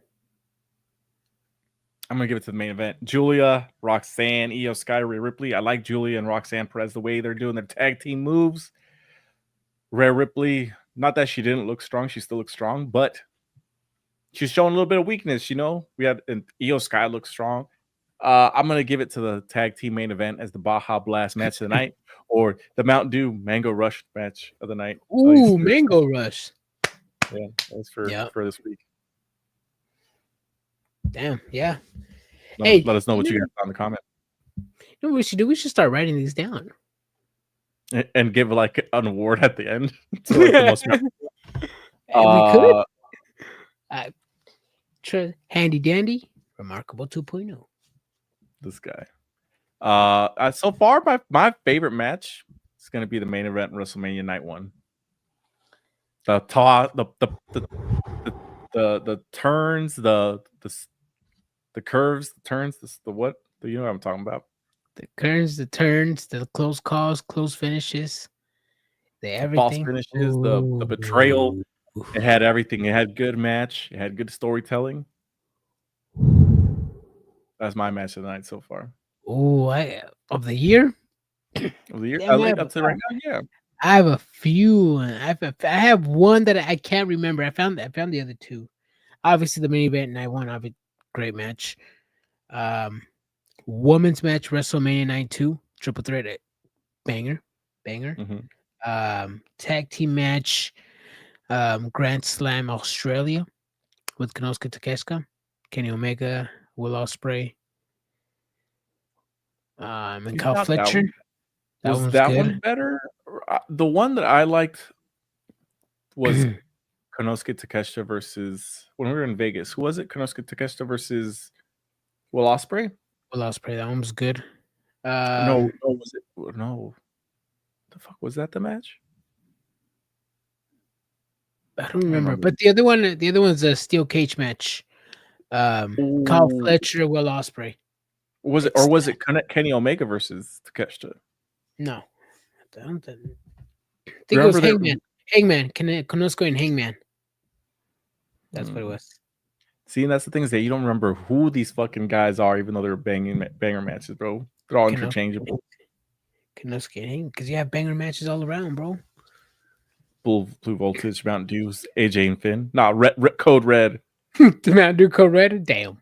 I'm going to give it to the main event. Julia, Roxanne, Io Sky, Rhea Ripley. I like Julia and Roxanne Perez, the way they're doing their tag team moves. Rhea Ripley, not that she didn't look strong. She still looks strong, but she's showing a little bit of weakness, you know. And Io Sky looks strong. I'm going to give it to the tag team main event as the Baja Blast match of the night, or the Mountain Dew Mango Rush match of the night. Ooh, Mango Rush. Yeah, that's for this week. Damn, yeah. Let us know what you got on the comment. You know what we should do? We should start writing these down. And give like an award at the end. To, like, the most we could. Handy Dandy, Remarkable 2.0. This guy. So far, my favorite match is going to be the main event WrestleMania Night 1. The turns, the curves, the turns, the what? You know what I'm talking about? The curves, the turns, the close calls, close finishes, the false everything. finishes, the betrayal. It had everything. It had good match. It had good storytelling. That's my match of the night so far. Oh, of the year? Of the year? I like up to right now, yeah. I have a few. I have one that I can't remember. I found the other two. Obviously, the main event night one. Obviously, great match. Women's match WrestleMania Night 2, triple threat, banger. Mm-hmm. Tag team match, Grand Slam Australia with Konosuke Takeshita, Kenny Omega, Will Ospreay, and Kyle Fletcher. Was that one better? The one that I liked was Konosuke Takeshita versus, when we were in Vegas, who was it? Konosuke Takeshita versus Will Ospreay? Will Ospreay, that one was good. No, was it? No. The fuck was that the match? I don't remember. But the other one's a steel cage match. Kyle Fletcher, Will Ospreay. Was it Kenny Omega versus Takeshita? No. I think it was Hangman. Konosuke and Hangman. That's what it was. See, and that's the thing is that you don't remember who these fucking guys are, even though they're banger matches, bro. They're all interchangeable. Konosuke and Hangman, because you have banger matches all around, bro. Blue Voltage, Mountain Dews, AJ and Finn. Nah, Code Red. The Mountain Dew Code Red? Damn.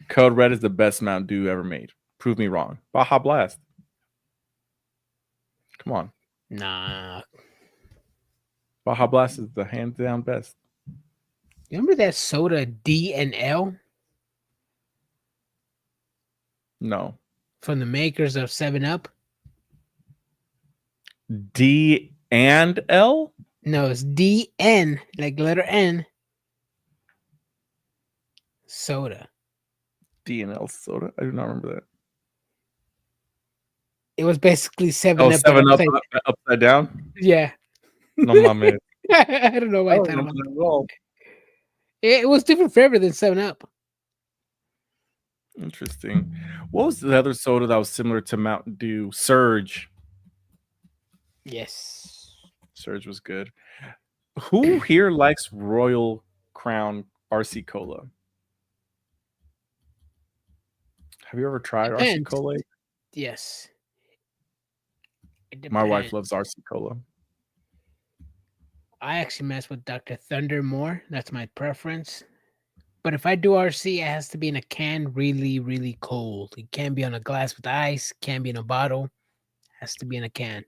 Code Red is the best Mountain Dew ever made. Prove me wrong. Baja Blast. Come on. Nah. Baja Blast is the hands down best. You remember that soda D and L? No. From the makers of 7-Up? D and L? No, it's D-N, like letter N. Soda. D and L soda? I do not remember that. It was basically 7-Up. 7-Up upside down? Yeah. No, my man. I don't know why I thought about that. It was different flavor than 7-Up. Interesting. What was the other soda that was similar to Mountain Dew? Surge. Yes. Surge was good. Who here likes Royal Crown RC Cola? Have you ever tried RC Depends. Cola? Yes. It My wife depends. loves RC Cola. I actually mess with Dr. Thunder more. That's my preference. But if I do RC, it has to be in a can, really, really cold. It can't be on a glass with ice. Can't be in a bottle. Has to be in a can.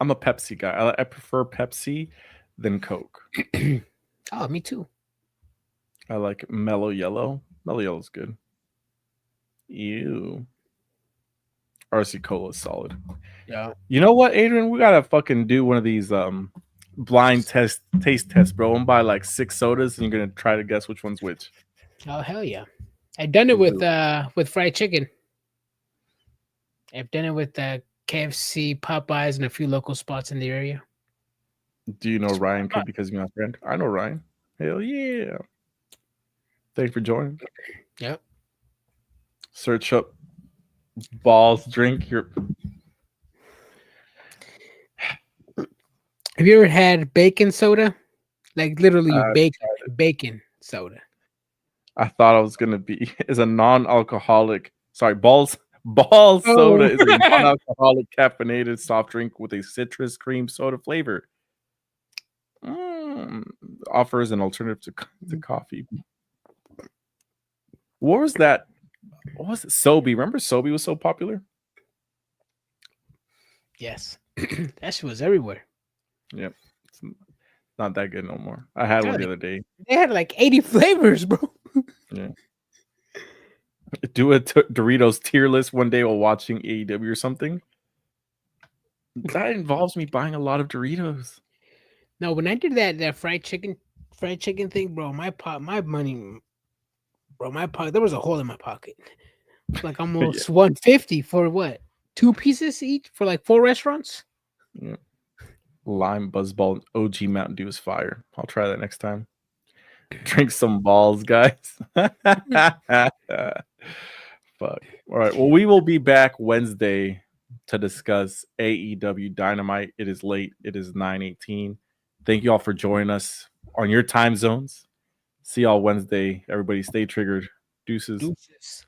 I'm a Pepsi guy. I prefer Pepsi than Coke. Oh, me too. I like Mellow Yellow. Mellow Yellow's good. Ew. RC Cola is solid. Yeah. You know what, Adrian? We gotta fucking do one of these blind taste tests, bro. I'm buy like 6 sodas and you're gonna try to guess which one's which. Oh hell yeah! I've done it with fried chicken. I've done it with KFC, Popeyes, and a few local spots in the area. Do you know Ryan Could because you're my friend? I know Ryan. Hell yeah. Thanks for joining. Yep. Search up balls drink your. Have you ever had bacon soda? Like literally bacon soda. I thought I was gonna be is a non-alcoholic. Sorry, balls soda is a non-alcoholic caffeinated soft drink with a citrus cream soda flavor. Offers an alternative to coffee. What was that? What was it? Sobe. Remember Sobe was so popular? Yes. That shit was everywhere. Yep. It's not that good no more. I had one the other day. They had like 80 flavors, bro. Yeah. Do a Doritos tier list one day while watching AEW or something. That involves me buying a lot of Doritos. No, when I did that fried chicken thing, bro, my money, bro, my pocket, there was a hole in my pocket. Like almost 150 for what? 2 pieces each for like 4 restaurants? Yeah. Lime Buzzball OG Mountain Dew is fire. I'll try that next time. Drink some balls, guys. Fuck. All right. Well, we will be back Wednesday to discuss AEW Dynamite. It is late. It is 9:18. Thank you all for joining us on your time zones. See y'all Wednesday. Everybody stay triggered. Deuces.